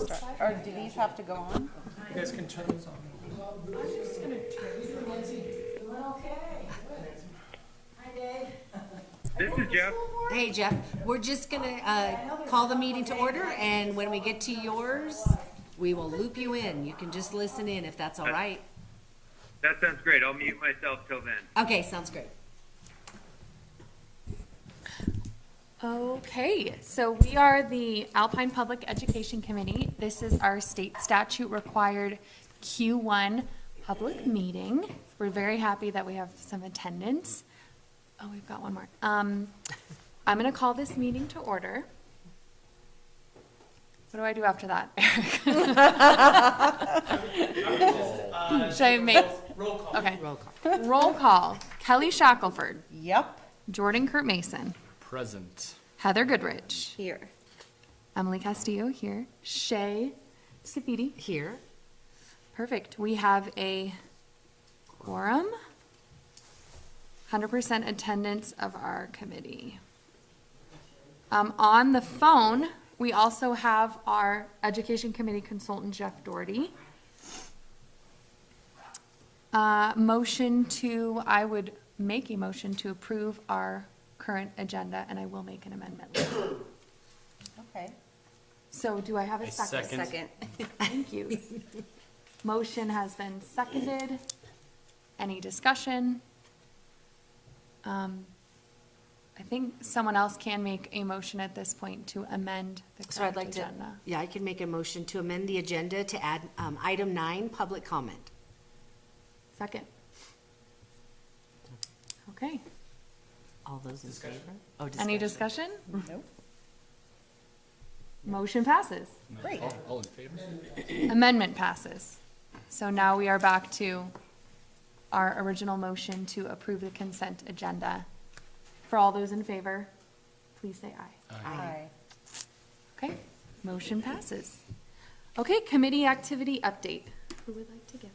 start. Or do these have to go on? You guys can turn these on. This is Jeff. Hey, Jeff, we're just gonna call the meeting to order, and when we get to yours, we will loop you in. You can just listen in if that's all right. That sounds great. I'll mute myself till then. Okay, sounds great. Okay, so we are the Alpine Public Education Committee. This is our state statute required Q1 public meeting. We're very happy that we have some attendance. Oh, we've got one more. I'm going to call this meeting to order. What do I do after that, Eric? Should I make? Roll call. Okay. Roll call. Roll call. Kelly Shackelford. Yep. Jordan Kurt Mason. Present. Heather Goodrich. Here. Emily Castillo here. Shay Safidi. Here. Perfect. We have a quorum. 100% attendance of our committee. On the phone, we also have our Education Committee consultant, Jeff Doherty. I would make a motion to approve our current agenda, and I will make an amendment. Okay. So do I have a second? Second. Thank you. Motion has been seconded. Any discussion? I think someone else can make a motion at this point to amend the So I'd current like to, agenda. yeah, I can make a motion to amend the agenda to add item 9, public comment. Second. Okay. All those in favor? Oh, Any discussion? Nope. Motion passes. Great. All in favor? Amendment passes. So now we are back to our original motion to approve the consent agenda. For all those in favor, please say aye. Aye. Okay, motion passes. Okay, committee activity update. Who would like to get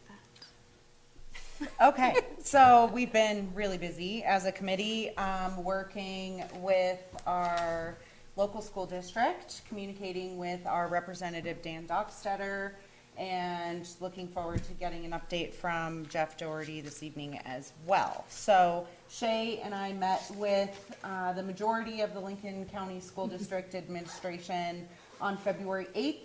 that? Okay, so we've been really busy as a committee, working with our local school district, communicating with our representative Dan Dockstetter, and looking forward to getting an update from Jeff Doherty this evening as well. So Shay and I met with the majority of the Lincoln County School District administration on February 8th.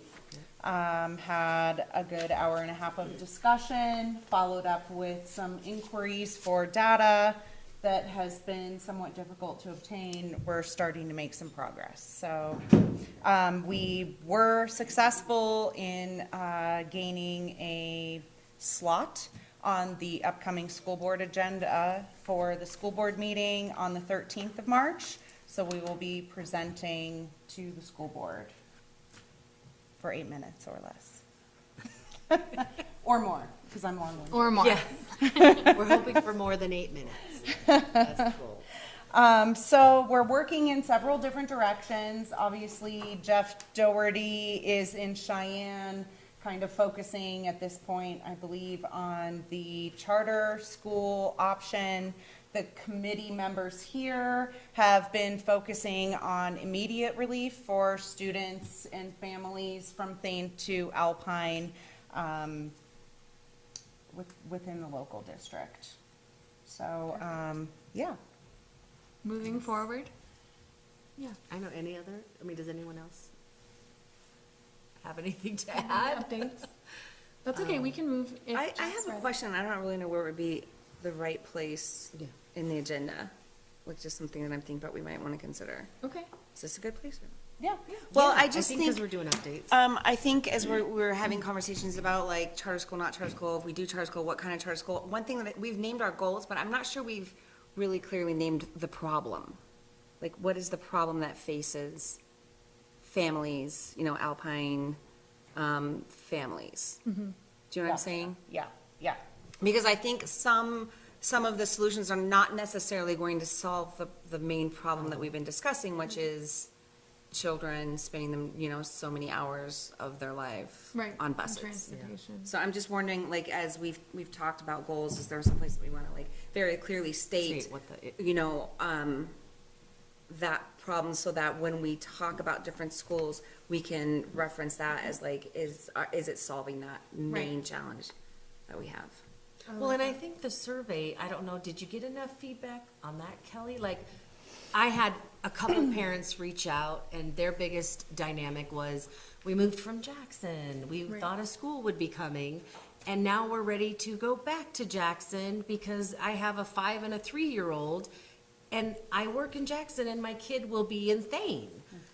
Had a good hour and a half of discussion, followed up with some inquiries for data that has been somewhat difficult to obtain. We're starting to make some progress. So we were successful in gaining a slot on the upcoming school board agenda for the school board meeting on the 13th of March. So we will be presenting to the school board for 8 minutes or less. Or more, because I'm long-winded. Or more. Yeah. We're hoping for more than 8 minutes. That's the goal. So we're working in several different directions. Obviously, Jeff Doherty is in Cheyenne, kind of focusing at this point, I believe, on the charter school option. The committee members here have been focusing on immediate relief for students and families from Thane to Alpine within the local district. So, yeah. Moving forward. Yeah. I know any other, does anyone else have anything to add? Updates. That's okay, we can move. if I Jeff's have a ready. question. I don't really know where would be the right place Yeah. in the agenda. Like just something that I'm thinking about we might want to consider. Okay. Is this a good place? Yeah. Well, Yeah, I just think because think, we're doing updates. I think as we're having conversations about like charter school, not charter school, if we do charter school, what kind of charter school? One thing that we've named our goals, but I'm not sure we've really clearly named the problem. Like what is the problem that faces families, Alpine, families? Do you know what I'm saying? Yeah, yeah. Because I think some of the solutions are not necessarily going to solve the main problem that we've been discussing, which is children spending them, so many hours of their life Right. on and buses. Transportation. So I'm just wondering, like, as we've talked about goals, is there some place that we want to like very clearly state, State what the- that problem so that when we talk about different schools, we can reference that as like, is it solving that main challenge that we have? Well, and I think the survey, I don't know, did you get enough feedback on that, Kelly? Like, I had a couple of parents reach out, and their biggest dynamic was, we moved from Jackson, we thought a school would be coming, and now we're ready to go back to Jackson because I have a 5 and a 3-year-old, and I work in Jackson, and my kid will be in Thane.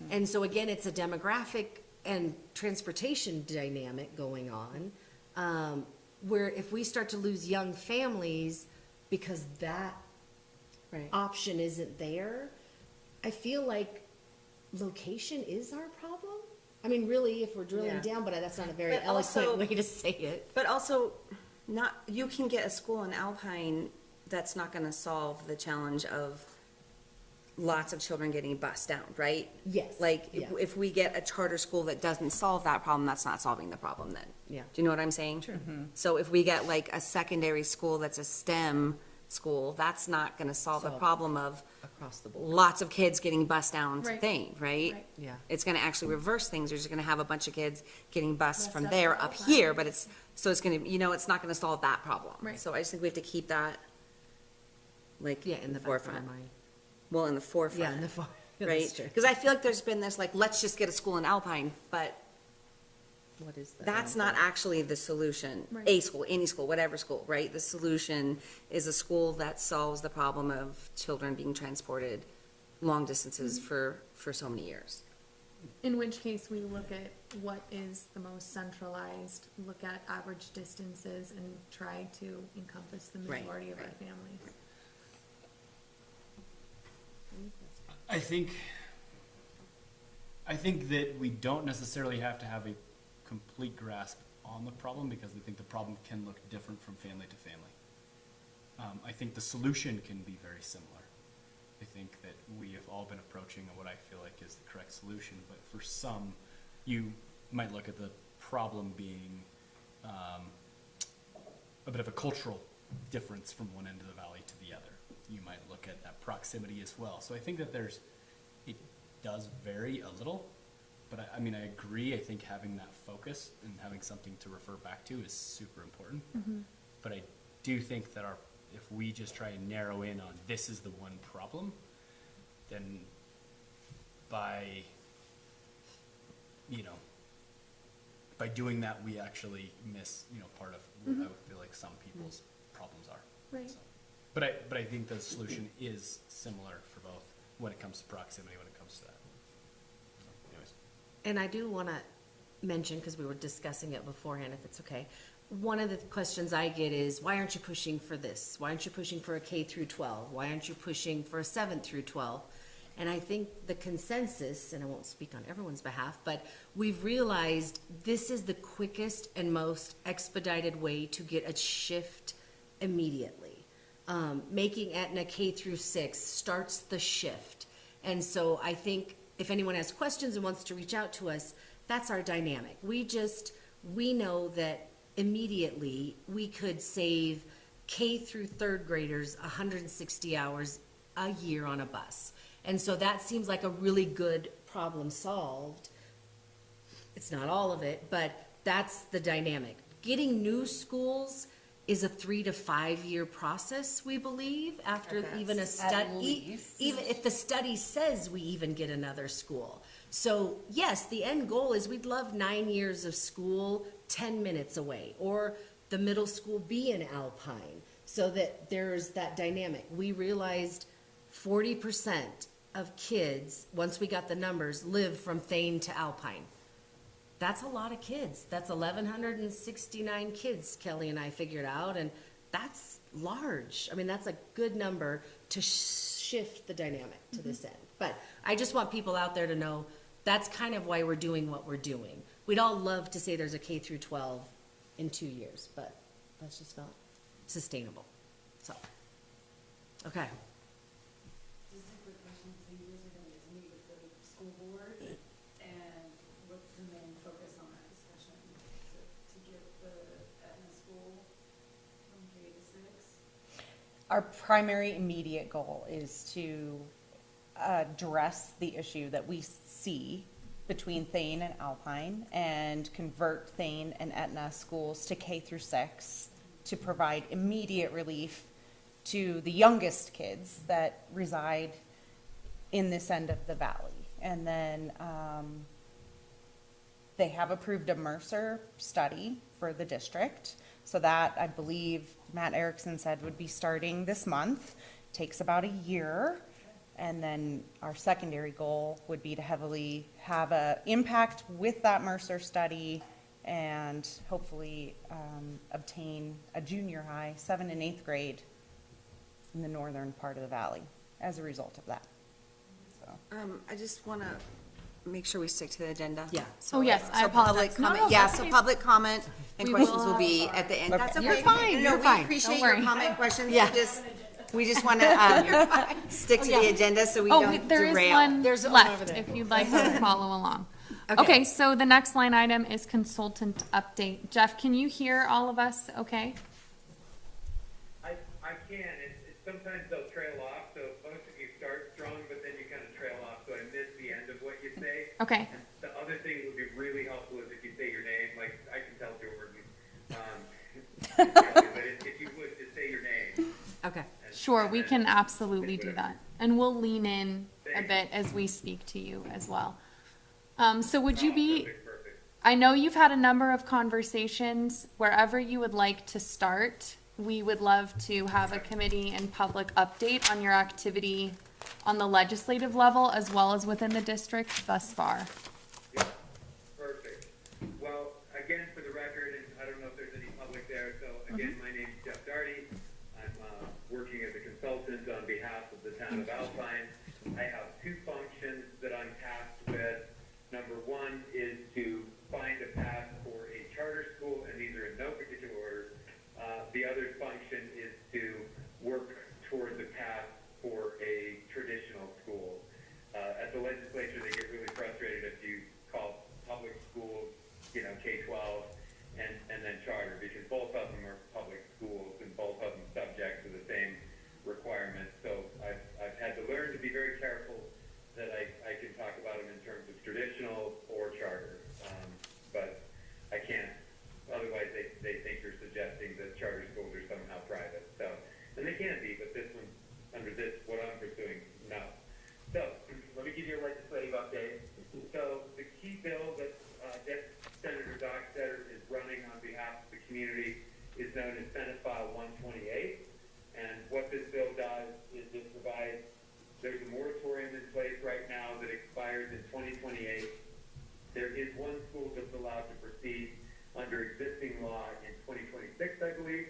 And so again, it's a demographic and transportation dynamic going on, where if we start to lose young families because that option isn't there, I feel like location is our problem. I mean, really, if we're drilling down, but that's not a very But eloquent also- way to say it. But also, you can get a school in Alpine that's not gonna solve the challenge of lots of children getting bussed down, right? Yes, Like, yeah. if we get a charter school that doesn't solve that problem, that's not solving the problem then. Yeah. Do you know what I'm saying? Sure. So if we get like a secondary school that's a STEM school, that's not gonna solve the Solve. problem of Across the board. lots of kids getting bussed down to Right. Thane, right? Right. Yeah. It's gonna actually reverse things. You're just gonna have a bunch of kids getting bused Bused from up there to up Alpine. here, but it's gonna, it's not gonna solve that problem. Right. So I just think we have to keep that, like, Yeah, in the back of our mind. Well, in the forefront. Yeah, in the far. Right? Because I feel like there's been this, like, let's just get a school in Alpine, but What is that? that's not actually the solution. Right. A school, any school, whatever school, right? The solution is a school that solves the problem of children being transported long distances for so many years. In which case, we look at what is the most centralized, look at average distances, and try to encompass the Right, majority of our right. families. I think that we don't necessarily have to have a complete grasp on the problem because I think the problem can look different from family to family. I think the solution can be very similar. I think that we have all been approaching what I feel like is the correct solution, but for some, you might look at the problem being a bit of a cultural difference from one end of the valley to the other. You might look at that proximity as well. So I think that it does vary a little, but I mean, I agree. I think having that focus and having something to refer back to is super important. But I do think that if we just try and narrow in on this is the one problem, then by doing that, we actually miss, part of what I would feel like some people's problems are. Right. So, but I think the solution is similar for both when it comes to proximity, when it comes to that. So, anyways. And I do want to mention, because we were discussing it beforehand, if it's okay, one of the questions I get is, why aren't you pushing for this? Why aren't you pushing for a K through 12? Why aren't you pushing for a 7 through 12? And I think the consensus, and I won't speak on everyone's behalf, but we've realized this is the quickest and most expedited way to get a shift immediately. Making Etna K through 6 starts the shift. And so I think if anyone has questions and wants to reach out to us, that's our dynamic. We know that immediately we could save K through 3rd graders 160 hours a year on a bus. And so that seems like a really good problem solved. It's not all of it, but that's the dynamic. Getting new schools is a 3 to 5 year process, we believe, after even a At study, least. even if the study says we even get another school. So yes, the end goal is we'd love 9 years of school 10 minutes away, or the middle school be in Alpine, so that there's that dynamic. We realized 40% of kids, once we got the numbers, live from Thane to Alpine. That's a lot of kids. That's 1,169 kids, Kelly and I figured out, and that's large. I mean, that's a good number to shift the dynamic to this end. But I just want people out there to know that's kind of why we're doing what we're doing. We'd all love to say there's a K through 12 in 2 years, but that's just not sustainable. So, okay. Just a quick question, so you guys are gonna get to meet with the school board, and what's the main focus on that discussion? To get the Etna school from K to 6? Our primary immediate goal is to address the issue that we see between Thane and Alpine and convert Thane and Etna schools to K through 6 to provide immediate relief to the youngest kids that reside in this end of the valley. And then they have approved a Mercer study for the district. So that, I believe, Matt Erickson said would be starting this month. Takes about a year. And then our secondary goal would be to heavily have an impact with that Mercer study and hopefully obtain a junior high, 7th and 8th grade in the northern part of the valley as a result of that. So. I just want to make sure we stick to the agenda. Yeah. Oh, yes, I So public apologize. No, comment, no, yeah, that's so okay. public comment and We questions will- will be at the end. That's okay. You're fine, No, you're we fine. appreciate Don't your worry. comment, questions. Yeah. We just want to stick to the agenda so we Oh, don't there is derail. one There's one over left there. if you'd like to follow along. Okay. Okay, so the next line item is consultant update. Jeff, can you hear all of us okay? I can. Sometimes they'll trail off, so most of you start strong, but then you kind of trail off, so I miss the end of what you say. Okay, And the other thing would be really helpful is if you say your name, like I can tell Jordan. But if you would just say your name. Okay. sure, we can absolutely do that. And we'll lean in a bit as we speak to you as well. So would you be, Perfect. I know you've had a number of conversations. Wherever you would like to start, we would love to have a committee and public update on your activity on the legislative level as well as within the district thus far. Yeah, perfect. Well, again, for the record, and I don't know if there's any public there, so again, my name's Jeff Darty. I'm working as a consultant on behalf of the town of Alpine. I have two functions that I'm tasked with. Number one is to find a path for a charter school, and these are in no particular order. The other function is to work towards a path for a traditional school. At the legislature, they get really frustrated if you call public schools, K-12, and then charter, because both of them are public schools and both of them subject to the same requirements. So I've had to learn to be very careful that I can talk about them in terms of traditional or charter. But I can't, otherwise they think you're suggesting that charter schools are somehow private. So, and they can be, but this one, under this, what I'm pursuing, no. So, let me give you a legislative update. So, the key bill that Senator Dockstetter is running on behalf of the community is known as Senate File 128. And what this bill does is it provides, there's a moratorium in place right now that expires in 2028. There is one school that's allowed to proceed under existing law in 2026, I believe.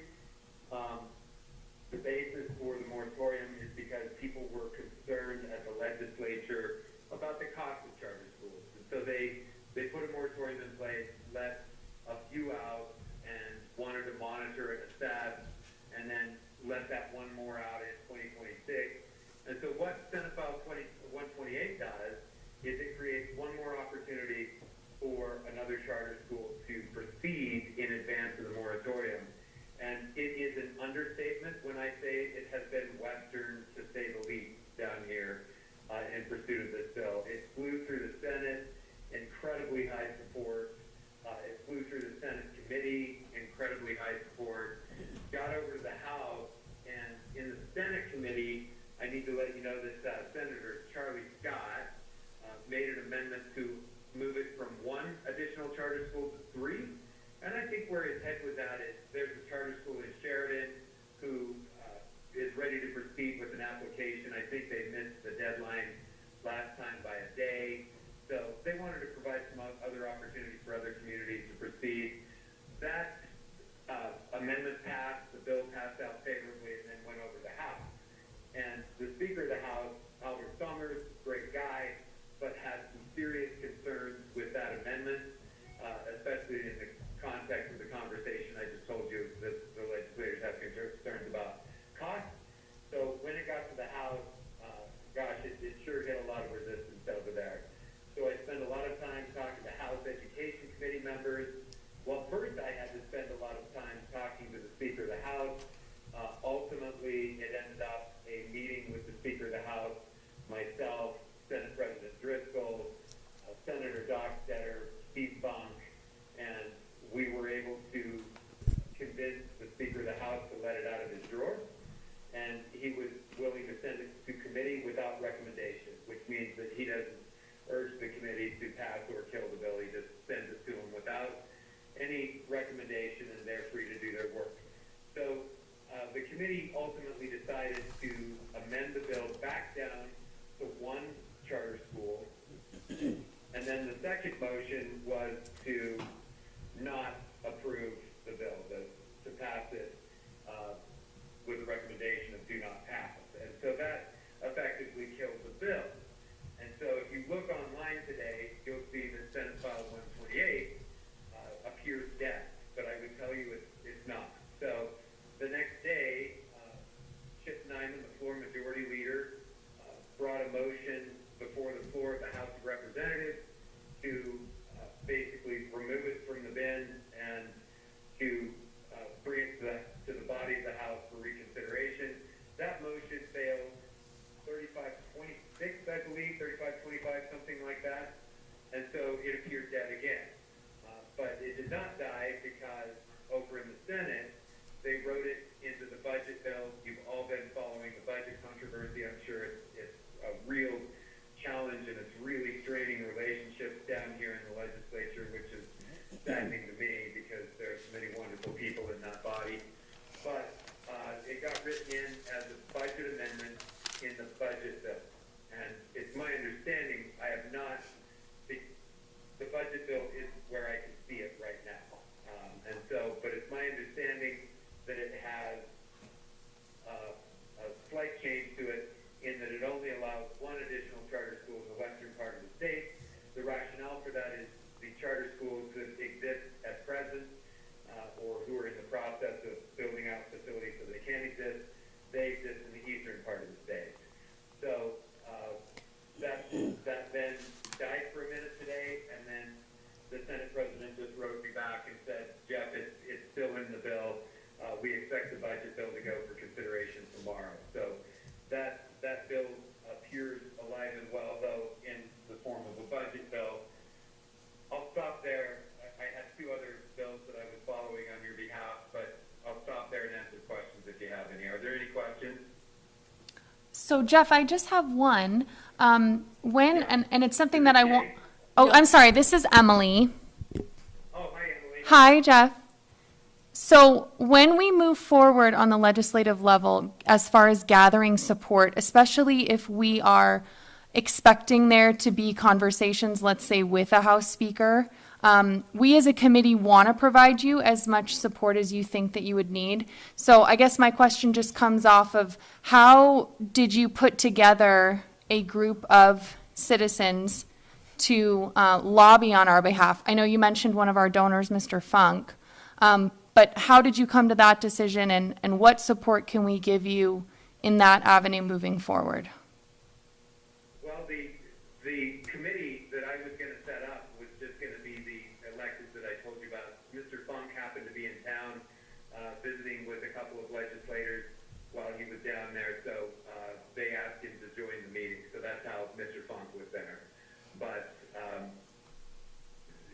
The basis for the moratorium is because people were concerned at the legislature about the cost of charter schools. And so they put a moratorium in place, let a few out, and wanted to monitor and assess, and then let that one more out in 2026. And so what Senate File 128 does is it creates one more opportunity for another charter school to proceed in advance of the moratorium. And it is an understatement when I say it has been Western, to say the least, down here in pursuit of this bill. It flew through the Senate, incredibly high support. It flew through the Senate committee, incredibly high support. Got over to the House, and in the Senate committee, I need to let you know that Senator Charlie Scott made an amendment to move it from one additional charter school to 3. And I think where his head was at is there's a charter school in Sheridan who is ready to proceed with an application. I think they missed the deadline last time by a day. So they wanted to provide some other opportunities for other communities to proceed. That amendment passed, the bill passed out favorably, and then went over the House. And the Speaker of the House, Albert Summers, great guy, but had some serious concerns with that amendment, especially in the context of the conversation I just told you that the legislators have concerns about cost. So when it got to the House, it sure hit a lot of resistance over there. So I spent a lot of time talking to House Education Committee members. Well, first I had to spend a lot of time talking to the Speaker of the House. Ultimately, it ended up a meeting with the Speaker of the House myself, Senate President Driscoll, Senator Dockstetter, Steve Funk, and we were able to convince the Speaker of the House to let it out of his drawer. And he was willing to send it to committee without recommendation, which means that he doesn't urge the committee to pass or kill the bill. He just sends it to them without any recommendation, and they're free to do their work. So the committee ultimately decided to amend the bill back down to one charter school. And then the second motion was to not approve the bill, to pass it with a recommendation of do not pass. And so that effectively killed the bill. And so if you look online today, you'll see that Senate File 128 appears dead, but I would tell you it's not. So the next day, Chip Nyman, the floor majority leader, brought a motion before the floor of the House of Representatives to basically remove it from the bin and to bring it to the body of the House for reconsideration. That motion failed 35-26, I believe, 35-25, something like that. And so it appeared dead again. But it did not die because over in the Senate, they wrote it into the budget bill. You've all been following the budget controversy. I'm sure it's a real challenge, and it's really straining relationships down here in the legislature, which is saddening to me because there's many wonderful people in that body. But it got written in as a budget amendment in the budget bill. And it's my understanding, I have not, the budget bill is where I can see it right now. And so, but it's my understanding that it has a slight change to it in that it only allows one additional charter school in the western part of the state. The rationale for that is the charter schools that exist at present or who are in the process of building out facilities so they can exist, they exist in the eastern part of the state. So that then died for a minute today, and then the Senate President just wrote me back and said, Jeff, it's still in the bill. We expect the budget bill to go for consideration tomorrow. So that bill appears alive and well, though, in the form of a budget bill. I'll stop there. I had two other bills that I was following on your behalf, but I'll stop there and answer questions if you have any. Are there any questions? So Jeff, I just have one. And it's something that I won't, Okay. oh, I'm sorry, this is Emily. Oh, hi, Emily. Hi, Jeff. So when we move forward on the legislative level, as far as gathering support, especially if we are expecting there to be conversations, let's say with a House Speaker, we as a committee want to provide you as much support as you think that you would need. So I guess my question just comes off of how did you put together a group of citizens to lobby on our behalf? I know you mentioned one of our donors, Mr. Funk, but how did you come to that decision, and what support can we give you in that avenue moving forward? Well, the committee that I was going to set up was just going to be the electeds that I told you about. Mr. Funk happened to be in town visiting with a couple of legislators while he was down there, so they asked him to join the meeting. So that's how Mr. Funk was there. But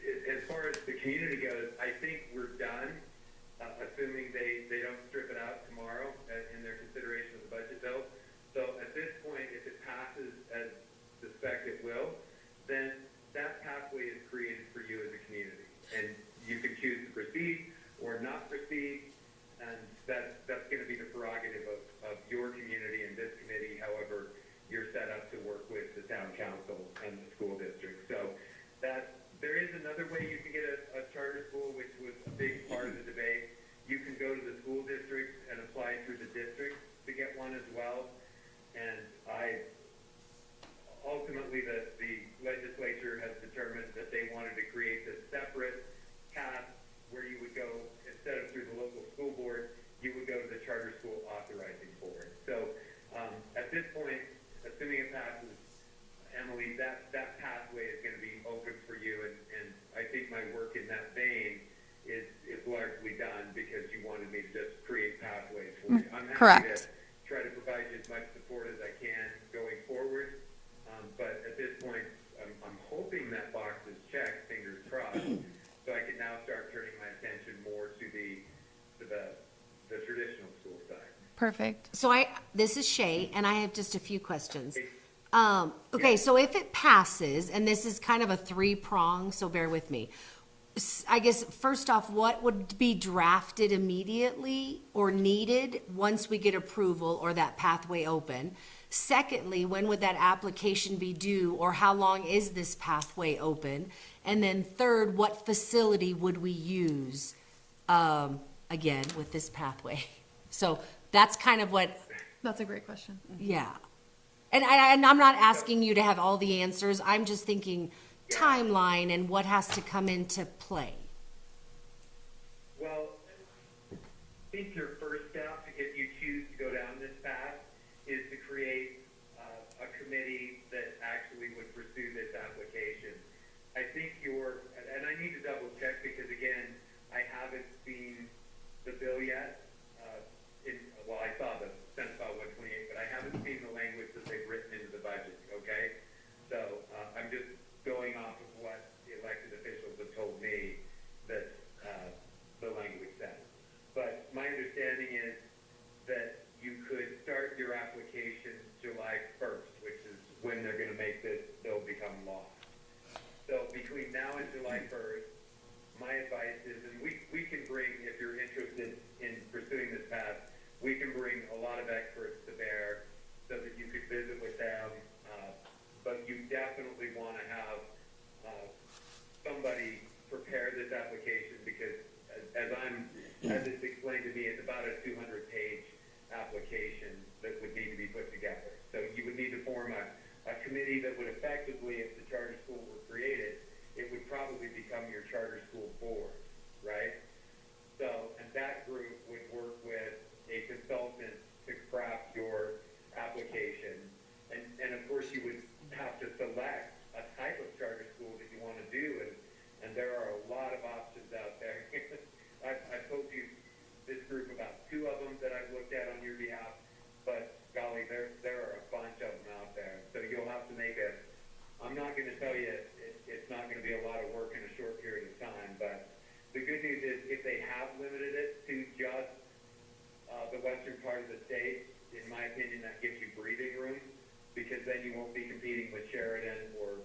as far as the community goes, I think we're done, assuming they don't strip it out tomorrow in their consideration of the budget bill. So at this point, if it passes as suspect it will, then that pathway is created for you as a community. And you can choose to proceed or not proceed, and that's going to be the prerogative of your community and this committee, however you're set up to work with the town council and the school district. So that there is another way you can get a charter school, which was a big part of the debate. You can go to the school district and apply through the district to get one as well. And ultimately the legislature has determined that they wanted to create this separate path where you would go, instead of through the local school board, you would go to the charter school authorizing board. So at this point, assuming it passes, Emily, that pathway is going to be open for you, and I think my work in that vein is largely done because you wanted me to just create pathways for you. I'm happy Correct. to try to provide you as much support as I can going forward, Perfect. So this is Shay, and I have just a few questions. Okay, so if it passes, and this is kind of a three-prong, so bear with me. I guess, first off, what would be drafted immediately or needed once we get approval or that pathway open? Secondly, when would that application be due, or how long is this pathway open? And then third, what facility would we use, again, with this pathway? So that's kind of what, That's a great question. yeah. And I'm not asking you to have all the answers. I'm just thinking timeline and what has to come into play. Well, I think your first step, if you choose to go down this path, is to create a committee that actually would pursue this application. I think and I need to double check because again, I haven't seen the bill yet. Well, I saw the Senate File 128, but I haven't seen the language that they've written into the budget, okay? So I'm just going off of what the elected officials have told me that the language says. But my understanding is that you could start your application July 1st, which is when they're going to make this bill become law. So between now and July 1st, my advice is, and we can bring, if you're interested in pursuing this path, we can bring a lot of experts to bear so that you could visit with them. But you definitely want to have somebody prepare this application because as it's explained to me, it's about a 200-page application that would need to be put together. So you would need to form a committee that would effectively, if the charter school were created, it would probably become your charter school board, right? So, and that group would work with a consultant to craft your application. And of course you would have to select a type of charter school that you want to do. And there are a lot of options out there. I've told you this group about two of them that I've looked at on your behalf, but golly, there are a bunch of them out there. So you'll have to I'm not going to tell you it's not going to be a lot of work in a short period of time, but the good news is if they have limited it to just the western part of the state, in my opinion, that gives you breathing room because then you won't be competing with Sheridan or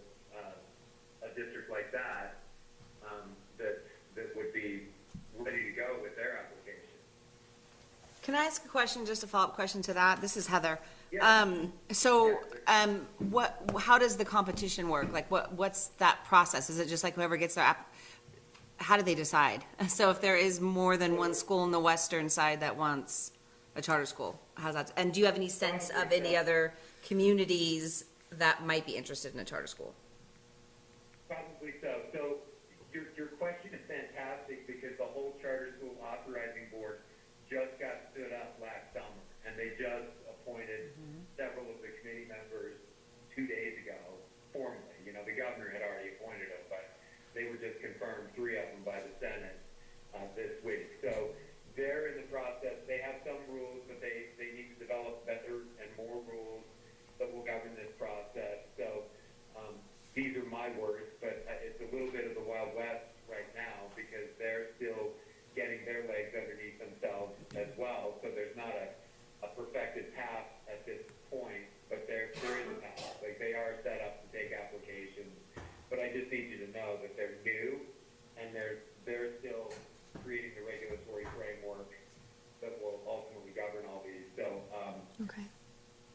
a district like that that would be ready to go with their application. Can I ask a question, just a follow-up question to that? This is Heather. Yeah. How does the competition work? Like, what's that process? Is it just like whoever gets their app? How do they decide? So if there is more than one school in the western side that wants a charter school, how's that? And do you have any sense of any other communities that might be interested in a charter school? Probably so. So your question is fantastic because the whole charter school authorizing board just got stood up last summer, and they just appointed several of the committee members 2 days ago formally. You know, the governor had already appointed them, but they were just confirmed, 3 of them by the Senate this week. So they're in the process. They have some rules, but they need to develop better and more rules that will govern this process. So these are my words, but it's a little bit of the Wild West right now because they're still getting their legs underneath themselves as well. So there's not a perfected path at this point, but there is a path. Like they are set up to take applications. But I just need you to know that they're new and they're still creating the regulatory framework that will ultimately govern all these. So, Okay.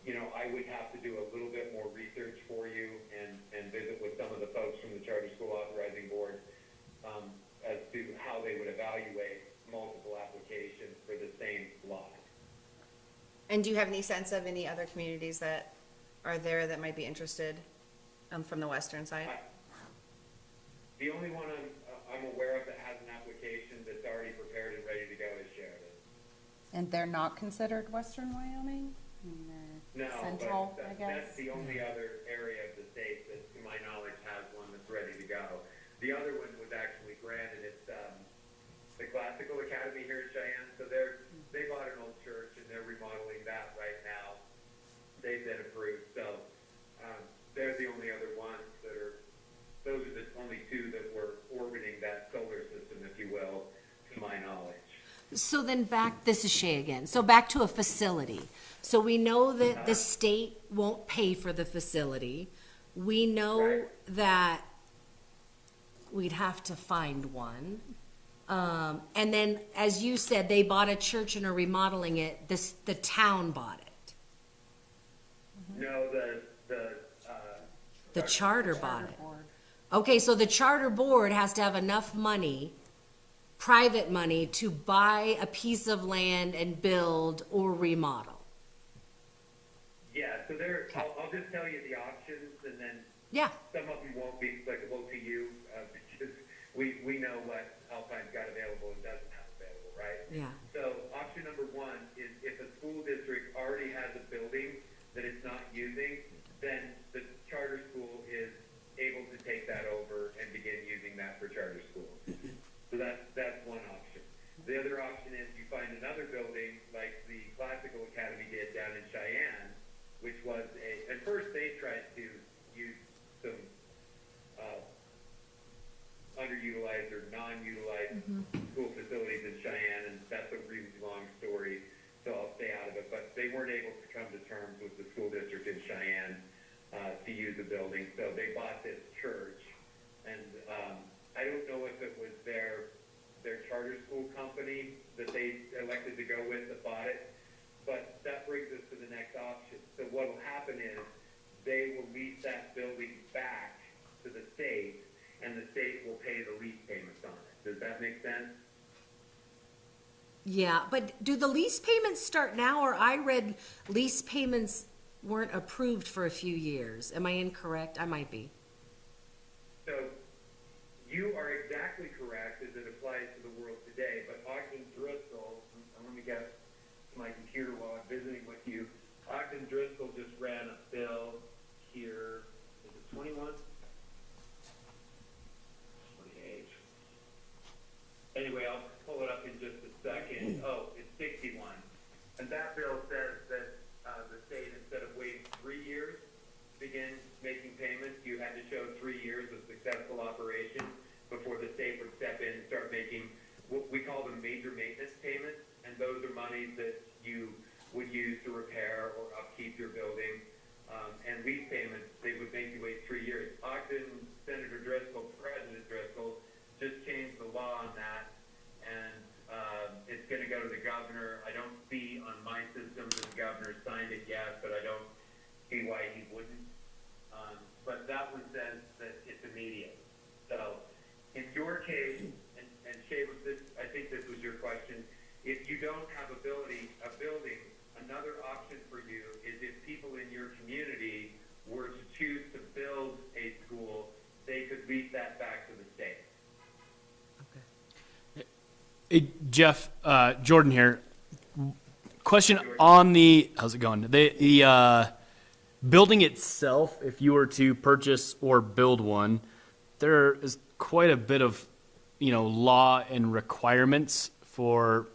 you know, I would have to do a little bit more research for you and visit with some of the folks from the Charter School Authorizing Board as to how they would evaluate multiple applications for the same lot. And do you have any sense of any other communities that are there that might be interested from the western side? The only one I'm aware of that has an application that's already prepared and ready to go is Sheridan. And they're not considered Western Wyoming? I mean, they're No, central, but I that's guess. the only other area of the state that, to my knowledge, has one that's ready to go. The other one was actually granted. It's the Classical Academy here in Cheyenne. So they bought an old church and they're remodeling that right now. They've been approved. So they're the only other ones that are. Those are the only two that were orbiting that solar system, if you will, to my knowledge. So then back, this is Shay again. So back to a facility. So we know that the state won't pay for the facility. We know Right. that we'd have to find one. And then, as you said, they bought a church and are remodeling it. The town bought it. No, The charter bought it. Board. Okay, so the charter board has to have enough money, private money, to buy a piece of land and build or remodel. yeah, so there, Okay. I'll just tell you the options, and then Yeah, some of them won't be applicable to you, because we know what Alpine's got available and doesn't have available, right? yeah. So option number one is if a school district already has a building that it's not using, then the charter school is able to take that over and begin using that for charter school. So that's one option. The other option is you find another building like the Classical Academy did down in Cheyenne, which was at first they tried to use some underutilized or non-utilized school facilities in Cheyenne, and that's a really long story, so I'll stay out of it. But they weren't able to come to terms with the school district in Cheyenne to use the building, so they bought this church. And I don't know if it was their charter school company that they elected to go with that bought it, but that brings us to the next option. So what will happen is they will lease that building back to the state, and the state will pay the lease payments on it. Does that make sense? Yeah, but do the lease payments start now, or I read lease payments weren't approved for a few years? Am I incorrect? I might be. So you are exactly correct as it applies to the world today, but Ogden Driscoll, and let me get to my computer while I'm visiting with you. Ogden Driscoll just ran a bill here, is it 21? 28. Anyway, I'll pull it up in just a second. Oh, it's 61. And that bill says that the state, instead of waiting 3 years to begin making payments, you had to show 3 years of successful operation before the state would step in and start making what we call them major maintenance payments. And those are monies that you would use to repair or upkeep your building. And lease payments, they would make you wait 3 years. Ogden, Senator Driscoll, President Driscoll, just changed the law on that. And it's going to go to the governor. I don't see on my system that the governor signed it yet, but I don't see why he wouldn't. But that one says that it's immediate. So in your case, and Shay, I think this was your question, if you don't have a building, another option for you is if people in your community were to choose to build a school, they could lease that back to the state. Hey, Jeff, Jordan here. Question on how's it going? The building itself, if you were to purchase or build one, there is quite a bit of, law and requirements for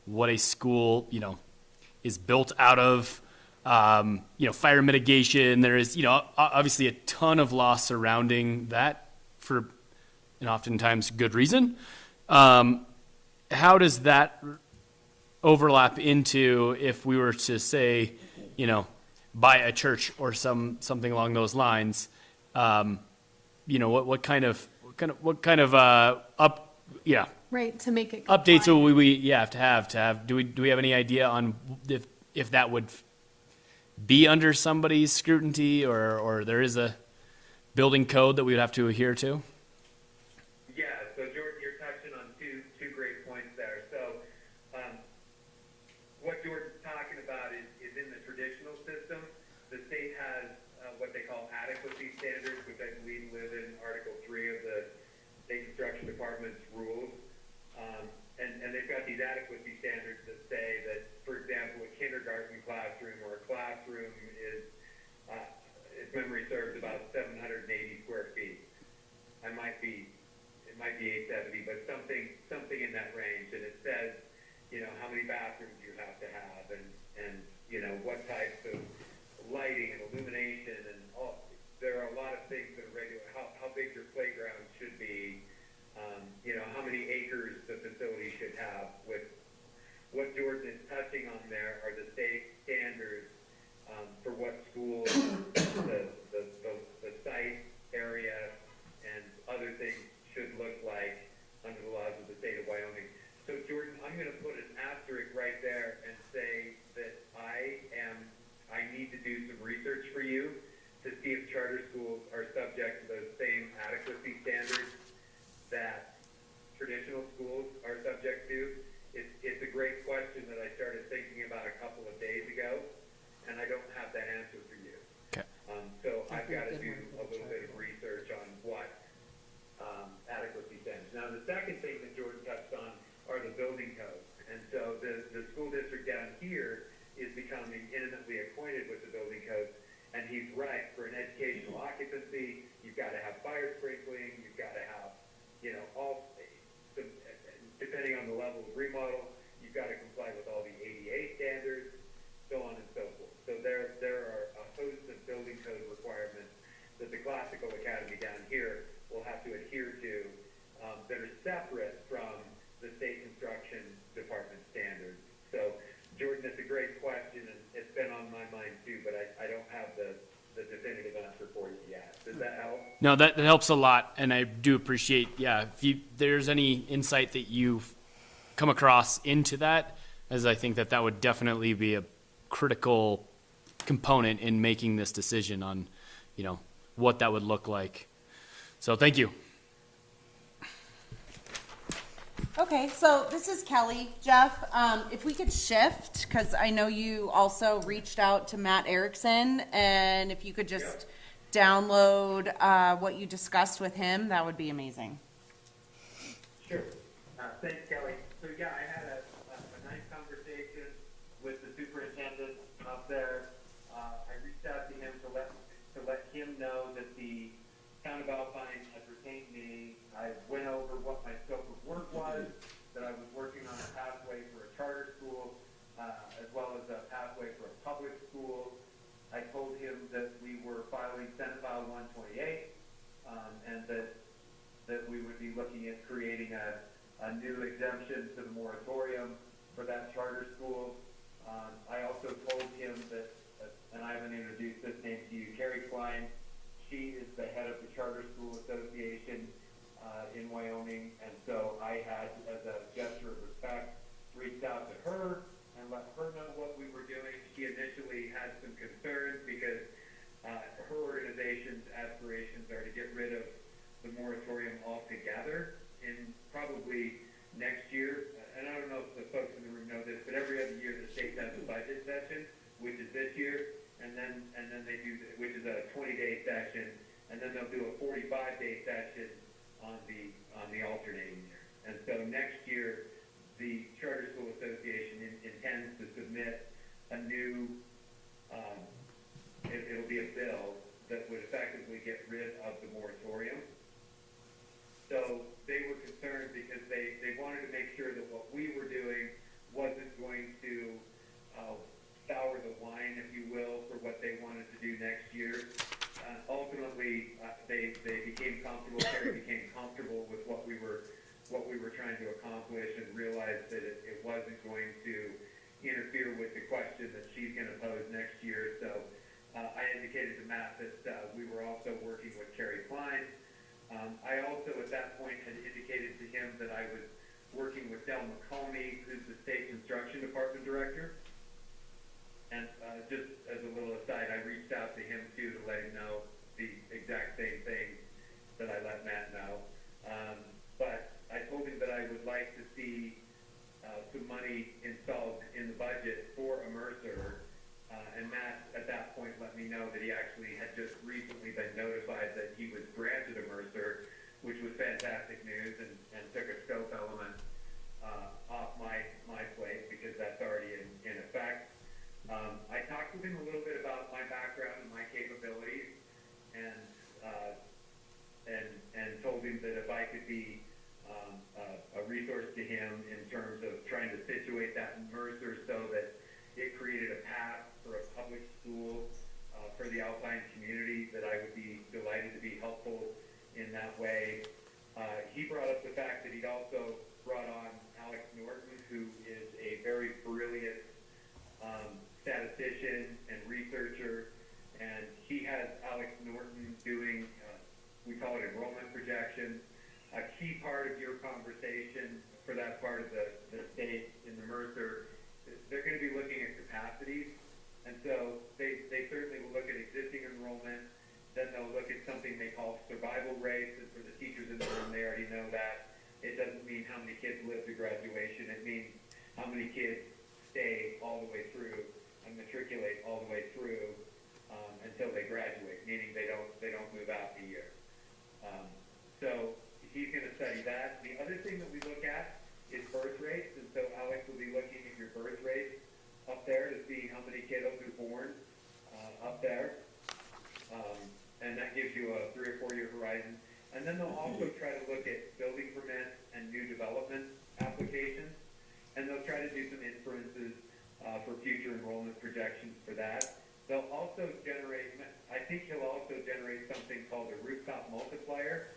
what a school, is built out of. Fire mitigation. There is, obviously a ton of law surrounding that for an oftentimes good reason. How does that overlap into if we were to say, buy a church or something along those lines? What kind of Right, to make it updates compliant. will we have to have? Do we have any idea on if that would be under somebody's scrutiny or there is a building code that we would have to adhere to? Yeah, so Jordan, you're touching on two great points there. So what Jordan's talking about is in the traditional system, the state has what they call adequacy standards, which I believe live in Article 3 of the State Construction Department's rules. And they've got these adequacy standards that say that, for example, a kindergarten classroom or a classroom is, if memory serves, about 780 square feet. It might be 870, but something in that range. And it says, how many bathrooms you have to have and what types of lighting and illumination and all. There are a lot of things to see if charter schools are subject to those same adequacy standards that traditional schools are subject to. It's a great question that I started thinking about a couple of days ago, and I don't have that answer for you. Okay. So I've That'd be a got to good do one for a the little bit of research on what adequacy standards. Now, the second thing that Jordan touched on are the building codes. And so the school district down here is becoming intimately acquainted with the building codes. And he's right, for an educational occupancy, you've got to have fire sprinkling, you've got to have, depending on the level of remodel, you've got to comply with all the ADA standards, so on and so forth. So there are a host of building code requirements that the Classical Academy down here will have to adhere to that are separate from the state construction department standards. So, Jordan, it's a great question, and it's been on my mind too, but I don't have the definitive answer for you yet. Does that help? No, that helps a lot, and I do appreciate, if there's any insight that you've come across into that, as I think that would definitely be a critical component in making this decision on, what that would look like. So thank you. Okay, so this is Kelly. Jeff, if we could shift, because I know you also reached out to Matt Erickson, and if you could just download what you discussed with him, that would be amazing. Sure. Thanks, Kelly. So yeah, I had a nice conversation with the superintendent up there. I reached out to him to let him know that the town of Alpine had retained me. I went over what my scope of work was, that I was working on a pathway for a charter school, as well as a pathway for a public school. I told him that we were filing Senate File 128, and that we would be looking at creating a new exemption to the moratorium for that charter school. I also told him that, and I haven't introduced this name to you, Carrie Klein. She is the head of the Charter School Association in Wyoming, and so I had, as a gesture of respect, reached out to her and let her know what we were doing. She initially had some concerns because her organization's aspirations are to get rid of the moratorium altogether in probably next year. And I don't know if the folks in the room know this, but every other year the state has a budget session, which is this year, and then they do, which is a 20-day session, and then they'll do a 45-day session on the alternating year. And so next year, the Charter School Association intends to submit a new, it'll be a bill that would effectively get rid of the moratorium. So they were concerned because they wanted to make sure that what we were doing wasn't going to sour the wine, if you will, for what they wanted to do next year. Ultimately, they became comfortable. Carrie became comfortable with what we were trying to accomplish, and realized that it wasn't going to interfere with the question that she's going to pose next year. So I indicated to Matt that we were also working with Carrie Klein. I also, at that point, had indicated to him that I was working with Del McComey, who's the state construction department director. And just as a little aside, I reached out to him too to let him know the exact same thing that I let Matt know. But I told him that I would like to see some money installed in the budget for a Mercer. And Matt, at that point, let me know that he actually had just recently been notified that he was granted a Mercer, which was fantastic news, and took a scope element off my plate, because that's already in effect. I talked with him a little bit about my background and my capabilities, and told him that if I could be a resource to him in terms of trying to situate that Mercer so that it created a path for a public school for the Alpine community, that I would be delighted to be helpful in that way. He brought up the fact that he'd also brought on Alex Norton, who is a very brilliant statistician and researcher, and he has Alex Norton doing, we call it enrollment projections. A key part of your conversation for that part of the state in the Mercer, they're going to be looking at capacities, And so they certainly will look at existing enrollment, then they'll look at something they call survival rates, and for the teachers in the room, they already know that. It doesn't mean how many kids live to graduation, it means how many kids stay all the way through and matriculate all the way through until they graduate, meaning they don't move out a year. So he's going to study that. The other thing that we look at is birth rates, and so Alex will be looking at your birth rates up there to see how many kiddos are born up there, and that gives you a 3 or 4 year horizon. And then they'll also try to look at building permits and new development applications, and they'll try to do some inferences for future enrollment projections for that. They'll also generate, I think he'll also generate something called a rooftop multiplier,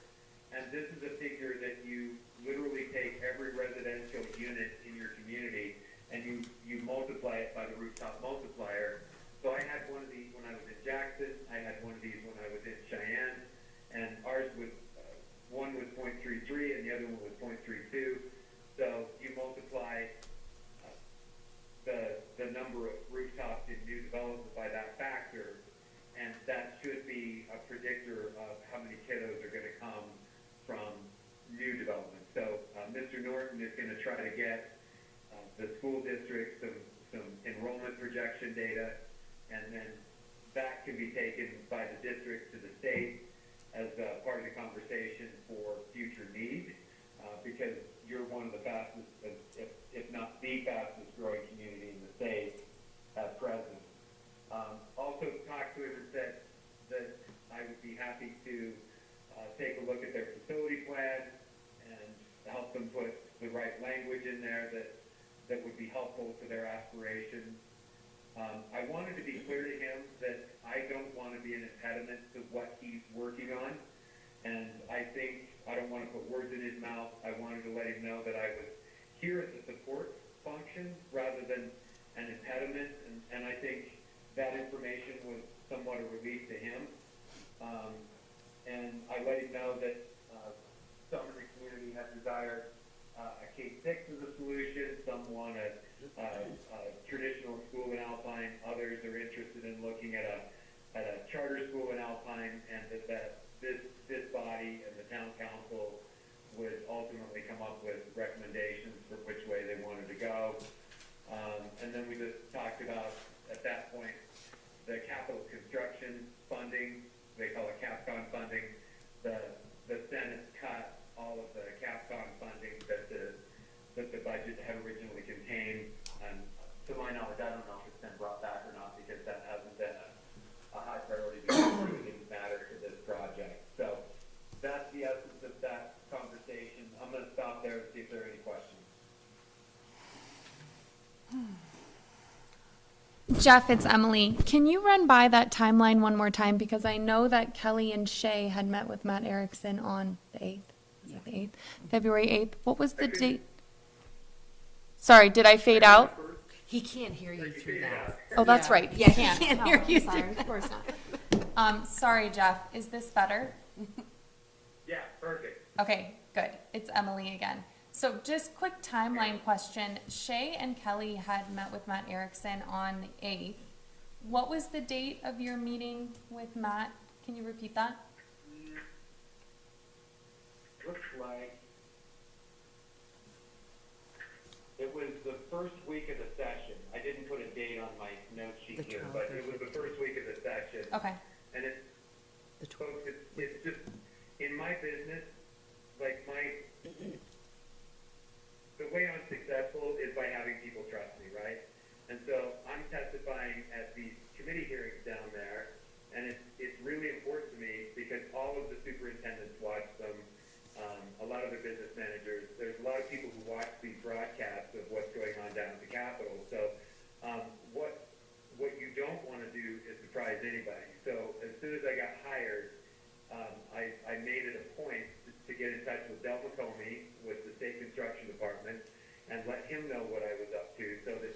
and this is a figure that you literally take every residential unit in your community and you multiply it by the rooftop multiplier. So I had one of these when I was in Jackson, I had one of these when I was in Cheyenne, and ours was, one was 0.33 and the other one was 0.32. So you multiply the number of rooftops in new development by that factor, and that should be a predictor of how many kiddos are going to come from new development. So Mr. Norton is going to try to get the school district some enrollment projection data, and then that can be taken by the district to the state as part of the conversation for future need, because you're one of the fastest, if not the fastest growing community in the state at present. Also talked to him and said that I would be happy to take a look at their facility plan and help them put the right language in there that would be helpful to their aspirations. I wanted to be clear to him that I don't want to be an impediment to what he's working on, and I don't want to put words in his mouth. I wanted to let him know that I was here as a support function rather than an impediment, and I think that information was somewhat a relief to him. And I let him know that some in the community have desired a K-6 as a solution, some want a traditional school in Alpine, others are interested in looking at a charter school in Alpine, and that this body and the town council would ultimately come up with recommendations for which way they wanted to go. And then we just talked about, at that point, the capital construction funding, they call it CAPCON funding. The Senate cut all of the CAPCON funding that the budget had originally contained. And to my knowledge, I don't know if it's been brought back or not, because that hasn't been a high priority, because it really didn't matter to this project. So that's the essence of that conversation. I'm going to stop there and see if there are any questions. Jeff, it's Emily. Can you run by that timeline one more time? Because I know that Kelly and Shay had met with Matt Erickson on the 8th. Is it the 8th? February 8th. What was the date? Sorry, did I fade out? He can't hear you through that. Oh, that's Yeah. right. Yeah, he can't hear you Sorry, through of course not. Sorry, Jeff. Is this better? Yeah, perfect. Okay, good. It's Emily again. So just quick timeline question. Shay and Kelly had met with Matt Erickson on the 8th. What was the date of your meeting with Matt? Can you repeat that? Looks like it was the first week of the session. I didn't put a date on my note sheet The here, 12th but or it was the first week of the session. Okay. And it's, The folks, it's just, in my business, like the way I'm successful is by having people trust me, right? And so I'm testifying at these committee hearings down there, and it's really important to me because all of the superintendents watch them, a lot of the business managers. There's a lot of people who watch these broadcasts of what's going on down at the Capitol. So what you don't want to do is surprise anybody. So as soon as I got hired, I made it a point to get in touch with Del McComey with the State Construction Department and let him know what I was up to, so that,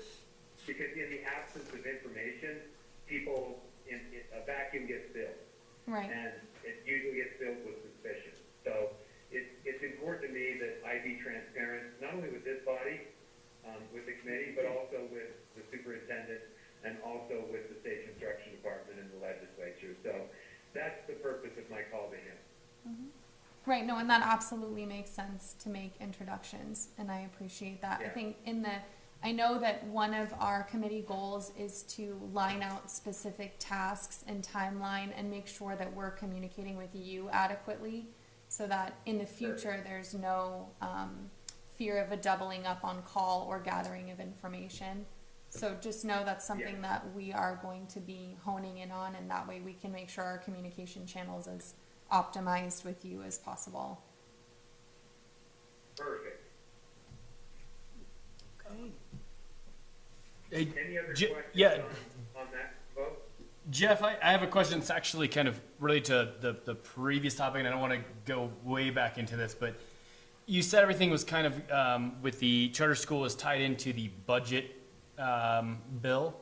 because in the absence of information, people, a vacuum gets filled. Right. And it usually gets filled with suspicion. So it's important to me that I be transparent, not only with this body, with the committee, but also with the superintendent and also with the state construction department and the legislature. So that's the purpose of my call to him. Right, no, and that absolutely makes sense to make introductions, and I appreciate that. I Yeah. think I know that one of our committee goals is to line out specific tasks and timeline and make sure that we're communicating with you adequately so that in the future, there's no fear of a doubling up on call or gathering of information. So just know that's something that we are going to be honing in on, and that way we can make sure our communication channels as optimized with you as possible. Perfect. Hey, Any other Je- questions yeah. on that vote? Jeff, I have a question that's actually kind of related to the previous topic, and I don't want to go way back into this, but you said everything was kind of with the charter school is tied into the budget bill,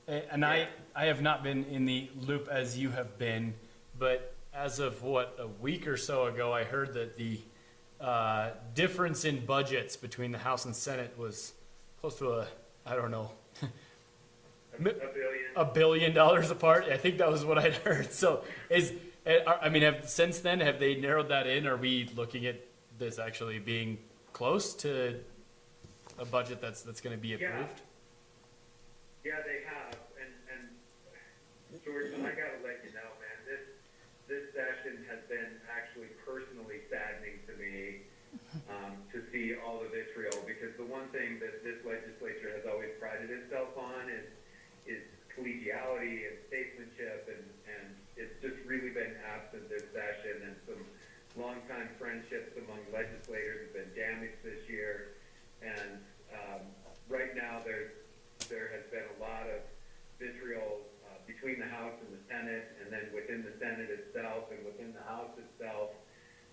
and I have not been in the loop as you have been, but as of a week or so ago, I heard that the difference in budgets between the House and Senate was close to I don't know. A billion? $1 billion apart. I think that was what I'd heard. So since then, have they narrowed that in? Are we looking at this actually being close to a budget that's going to be approved? Yeah, they have, and Jordan, I gotta let you know, man, this session has been actually personally saddening to me, to see all the vitriol, because the one thing that this legislature has always prided itself on is collegiality and statesmanship, and it's just really been absent this session, and some longtime friendships among legislators have been damaged this year, and right now there has been a lot of vitriol between the House and the Senate, and then within the Senate itself and within the House itself.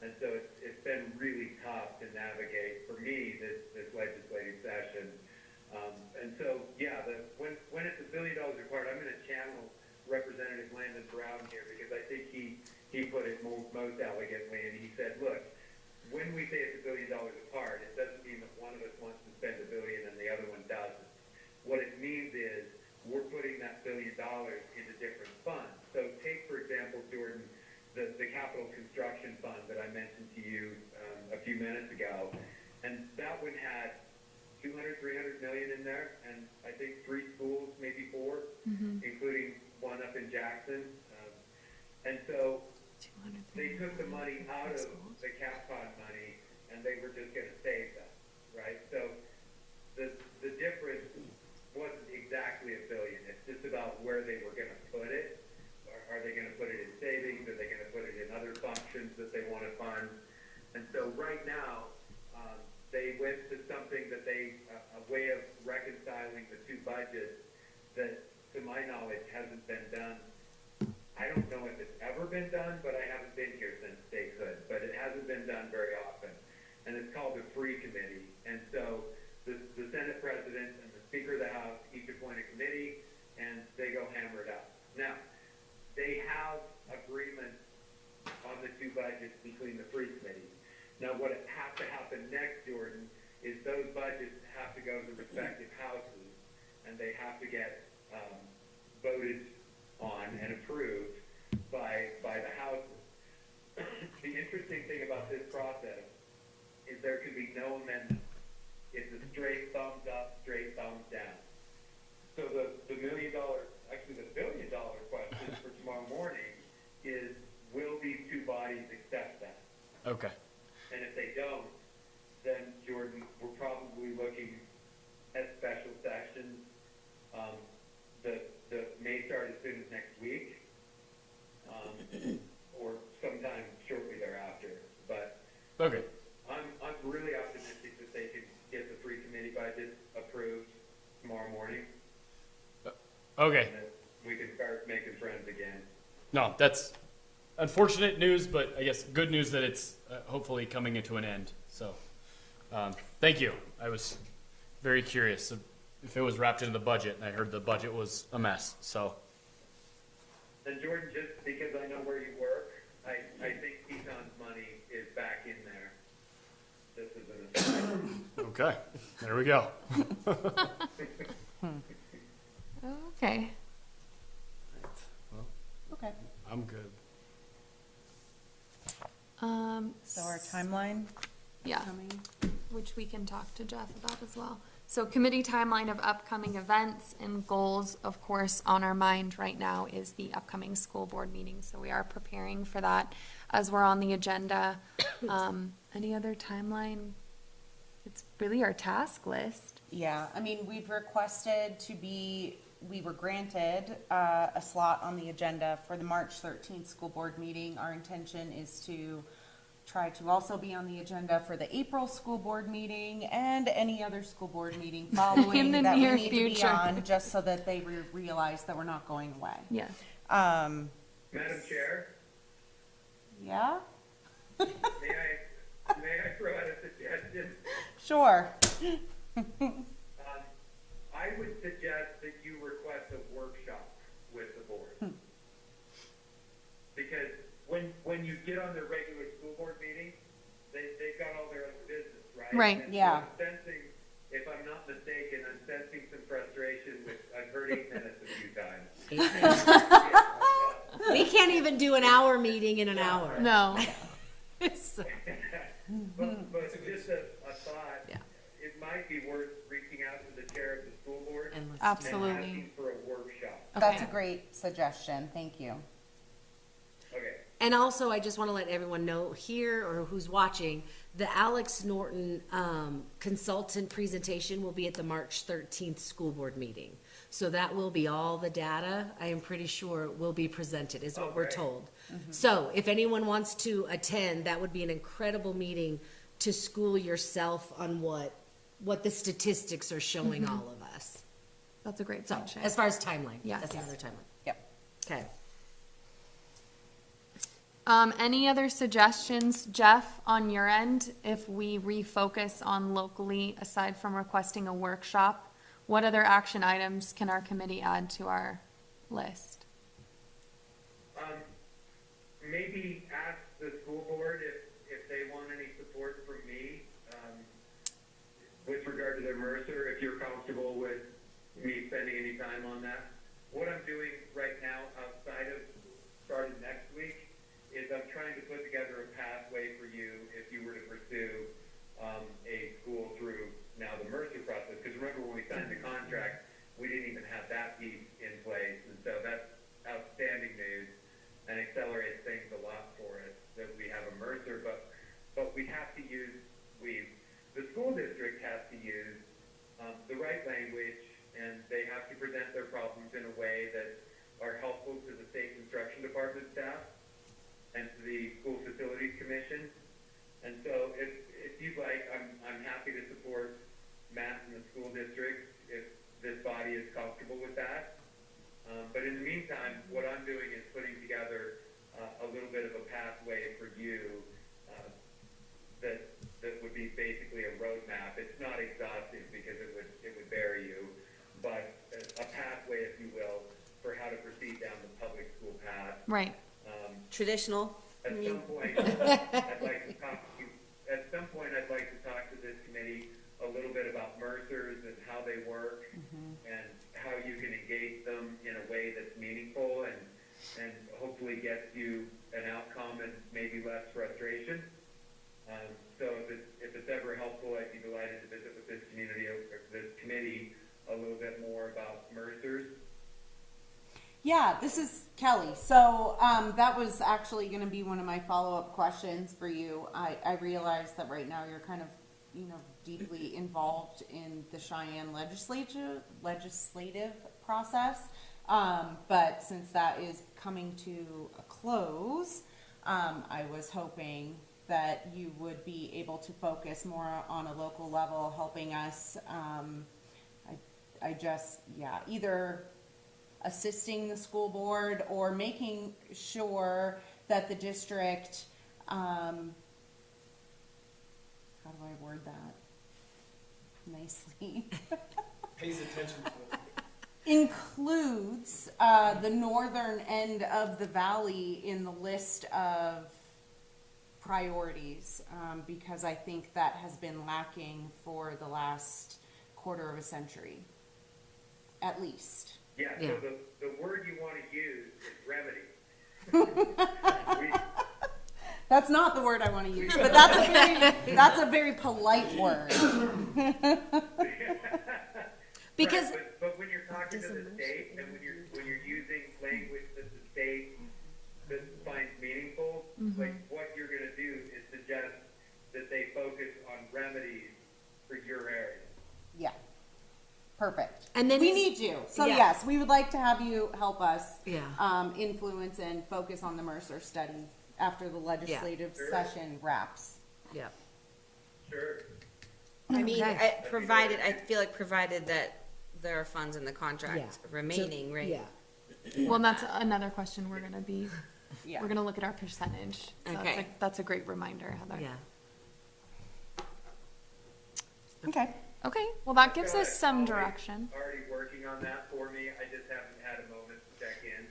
And so it's been really tough to navigate for me this legislative session. And so, when it's $1 billion apart, I'm going to channel Representative Landon Brown here, because I think he put it most elegantly, and he said, look, when we say it's $1 billion apart, it doesn't mean that one of us wants to spend $1 billion and the other one doesn't. What it means is we're putting that $1 billion into different funds. So take, for example, Jordan, the capital construction fund that I mentioned to you a few minutes ago, and that one had $200-300 million in there, and I think 3 schools, maybe 4, including one up in Jackson. And so they took the money out of the cap fund money, and they were just going to save that, right? So the difference wasn't exactly $1 billion. It's just about where they were going to put it. Are they going to put it in savings? Are they going to put it in other functions that they want to fund? And so right now, they went to something that a way of reconciling the two budgets that, to my knowledge, hasn't been done. I don't know if it's ever been done, but I haven't been here since statehood. But it hasn't been done very often. And it's called the Free Committee. And so the Senate President and the Speaker of the House each appoint a committee, and they go hammer it out. Now, they have agreement on the two budgets between the Free Committee. Now, what has to happen next, Jordan, is those budgets have to go to the respective houses, and they have to get voted on and approved by the houses. The interesting thing about this process is there can be no amendment. It's a straight thumbs up, straight thumbs down. So the $1 billion question for tomorrow morning is, will these two bodies accept that? Okay. And if they don't, then, Jordan, we're probably looking at special sessions that may start as soon as next week, or sometime shortly thereafter. But Okay. I'm really optimistic that they can get the Free Committee budget approved tomorrow morning, Okay. and that we can start making friends again. No, that's unfortunate news, but I guess good news that it's hopefully coming into an end. So, thank you. I was very curious if it was wrapped into the budget, and I heard the budget was a mess. So, And Jordan, just because I know where you work, I think Teton's money is back in there. This is an aside. okay, there we go. Okay. Okay. Well, Okay. I'm good. So our timeline Yeah, coming? which we can talk to Jeff about as well. So committee timeline of upcoming events and goals, of course, on our mind right now is the upcoming school board meeting. So we are preparing for that as we're on the agenda. Any other timeline? It's really our task list. Yeah, I mean, we've requested we were granted a slot on the agenda for the March 13th school board meeting. Our intention is to try to also be on the agenda for the April school board meeting and any other school board meeting following In the that we near need to be future. on, just so that they realize that we're not going away. Yes. Madam Chair, Yeah? may I throw out a suggestion? Sure. I would suggest that you request a workshop with the board. Because when you get on the regular school board meeting, they've got all their own business, right? Right. And so Yeah. I'm sensing, if I'm not mistaken, I'm sensing some frustration with, I've heard 8 minutes a few times. We can't even do an hour meeting in an hour. No. But just a thought, Yeah. it might be worth reaching out to the chair of the school board And let's- and Absolutely. asking for a workshop. That's a Okay. great suggestion. Thank you. Okay. And also, I just want to let everyone know here or who's watching, the Alex Norton consultant presentation will be at the March 13th school board meeting. So that will be all the data, I am pretty sure, will be presented, is what we're Okay. told. So if anyone wants to attend, that would be an incredible meeting to school yourself on what the statistics are showing all of us. That's a great So, point, Shay. as far as timeline, Yes. that's another timeline. Yep. Okay. Any other suggestions, Jeff, on your end, if we refocus on locally, aside from requesting a workshop? What other action items can our committee add to our list? Maybe ask the school board if they want any support from me, with regard to their Mercer, if you're comfortable with me spending any time on that. What I'm doing right now outside of starting next week is I'm trying to put together a pathway for you if you were to pursue a school through now the Mercer process. Because remember when we signed the contract, we didn't even have that piece in place. And so that's outstanding news and accelerates things a lot for us that we have a Mercer. But we have to use, the school district has to use the right language, and they have to present their problems in a way that are helpful to the state construction department staff and to the school facilities commission. And so if you'd like, I'm happy to support Matt and the school district if this body is comfortable with that. But in the meantime, what I'm doing is putting together a little bit of a pathway for you that would be basically a roadmap. It's not exhaustive because it would bury you, but a pathway, if you will, for how to proceed down the public school path. Right. Traditional. At some point, I'd like to talk to you, at some point, I'd like to talk to this committee a little bit about Mercers and how they work and how you can engage them in a way that's meaningful and hopefully gets you an outcome and maybe less frustration. So if it's ever helpful, I'd be delighted to visit with this committee a little bit more about Mercers. Yeah, this is Kelly. So that was actually going to be one of my follow-up questions for you. I realize that right now you're kind of, deeply involved in the Cheyenne legislative process. But since that is coming to a close, I was hoping that you would be able to focus more on a local level, helping us. Either assisting the school board or making sure that the district, how do I word that nicely? Pays attention to it. Includes the northern end of the valley in the list of priorities, because I think that has been lacking for the last quarter of a century, at least. Yeah, Yeah. so the word you want to use is remedy. That's not the word I want to use, but that's a very polite word. Because, Right, but when you're talking to the state and when you're using language that the state finds meaningful, like what you're gonna do is suggest that they focus on remedies for your area. Yeah. Perfect. And then we is- need you. So yeah. yes, we would like to have you help us Yeah. influence and focus on the Mercer study after the legislative Sure. session wraps. yeah, Sure. I mean, Okay. I feel like provided that there are funds in the yeah. contract remaining, right? Yeah, Well, and that's another question we're gonna be, Yeah. we're gonna look at our percentage. So Okay. that's a great reminder, Heather. yeah. Okay. Okay, well, that gives Got us a some colleague direction. Already working on that for me. I just haven't had a moment to check in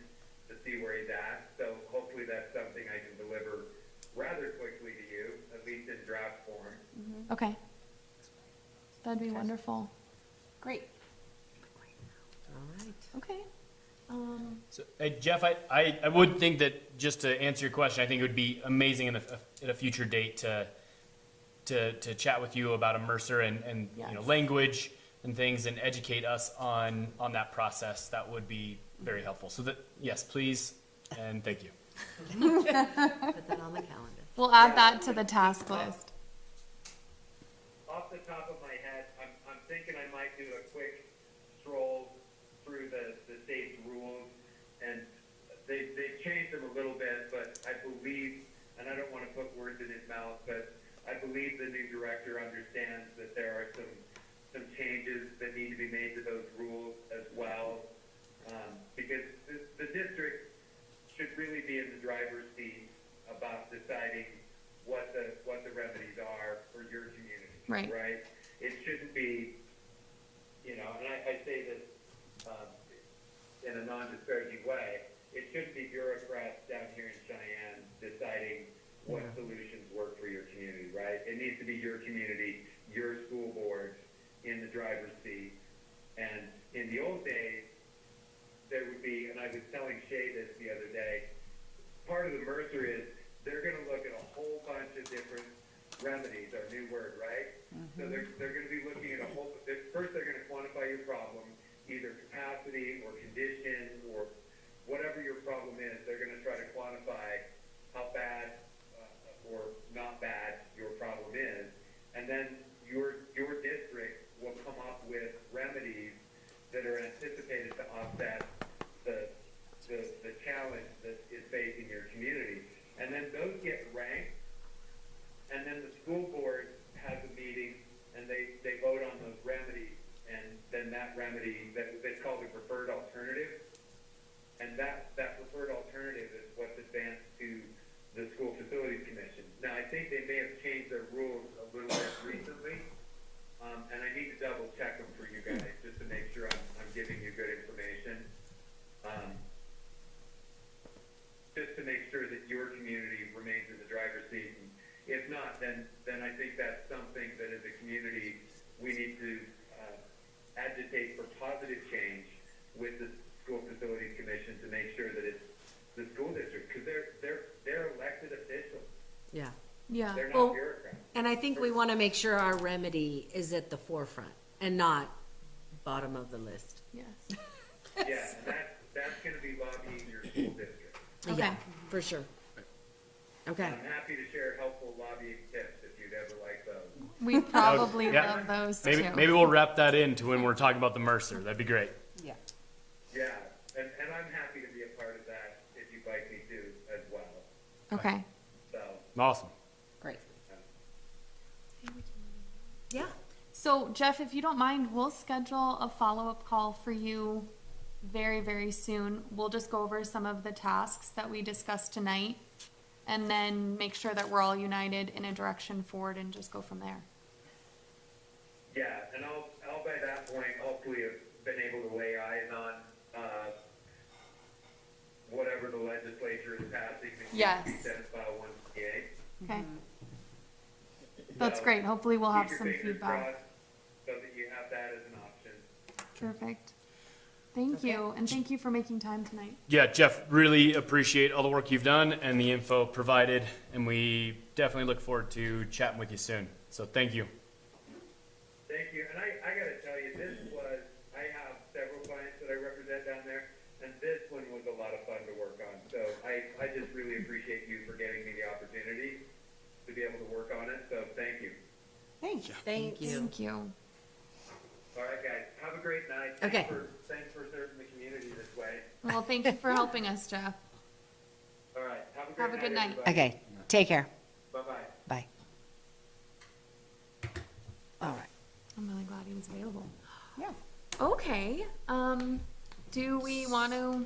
to see where he's at. So hopefully that's something I can deliver rather quickly to you, at least in draft form. Okay. That'd be wonderful. Great. All right. Okay. So, Jeff, I would think that, just to answer your question, I think it would be amazing at a future date to chat with you about a Mercer and you know, Yes. language and things, and educate us on that process. That would be very helpful. So that, yes, please, and thank you. Put that on the calendar. We'll add that to the task list. Off the top of my head, I'm thinking I might do a quick stroll through the state's rules, and they've changed them a little bit, but I believe, and I don't want to put words in his mouth, but I believe the new director understands that there are some changes that need to be made to those rules as well, because the district should really be in the driver's seat about deciding what the remedies are for your community. Right. Right? It shouldn't be, you know, and I say this in a non-disparaging way, it shouldn't be bureaucrats down here in Cheyenne deciding what solutions work for your community, right? It needs to be your community, your school boards in the driver's seat. And in the old days, there would be, and I was telling Shay this the other day, part of the Mercer is they're going to look at a whole bunch of different remedies, our new word, right? So they're going to be looking at a whole, first they're going to quantify your problem, either capacity or condition or whatever your problem is, they're going to try to quantify how bad or not bad your problem is. And then your district will come up with remedies that are anticipated to offset the challenge that is facing your community. And then those get ranked, and then the school board has a meeting, and they vote on those remedies, and then that remedy, that's called the preferred alternative, and that preferred alternative is what's advanced to the School Facilities Commission. Now, I think they may have changed their rules a little bit recently, and I need to double check them for you guys, just to make sure I'm giving you good information. Just to make sure that your community remains in the driver's seat. And if not, then I think that's something that as a community, we need to agitate for positive change with the School Facilities Commission to make sure that it's the school district, because they're elected officials. Yeah. Yeah. They're Well, not bureaucrats. And I think we want to make sure our remedy is at the forefront and not bottom of the list. Yes. Yeah, and that's going to be lobbying your school district. Okay. Yeah, for sure. Okay. I'm happy to share helpful lobbying tips if you'd ever like those. We probably Yeah. love those Maybe too. maybe we'll wrap that into when we're talking about the Mercer. That'd be great. Yeah. Yeah, and I'm happy to be a part of that if you'd like me to as well. Okay. So, Awesome. Great. Yeah. So Jeff, if you don't mind, we'll schedule a follow-up call for you very, very soon. We'll just go over some of the tasks that we discussed tonight and then make sure that we're all united in a direction forward and just go from there. yeah, and I'll by that point hopefully have been able to lay eyes on whatever the legislature is passing. Yes. Senate File 168. Okay? That's So, great. Hopefully we'll have keep your some fingers feedback. crossed so that you have that as an option. Perfect. Thank you, and thank you for making time tonight. Yeah, Jeff, really appreciate all the work you've done and the info provided, and we definitely look forward to chatting with you soon. So thank you. Thank you. And I gotta tell you, I have several clients that I represent down there, and this one was a lot of fun to work on. So I just really appreciate you for giving me the opportunity to be able to work on it. So thank you. Thanks. Thank you. Thank you. All right, guys. Have a great night. Okay. Thanks for serving the community this way. Well, thank you for helping us, Jeff. All right. Have a great Have a good night. everybody. Okay, take care. Bye-bye. Bye. All right. I'm really glad he was available. Yeah. Okay, do we want to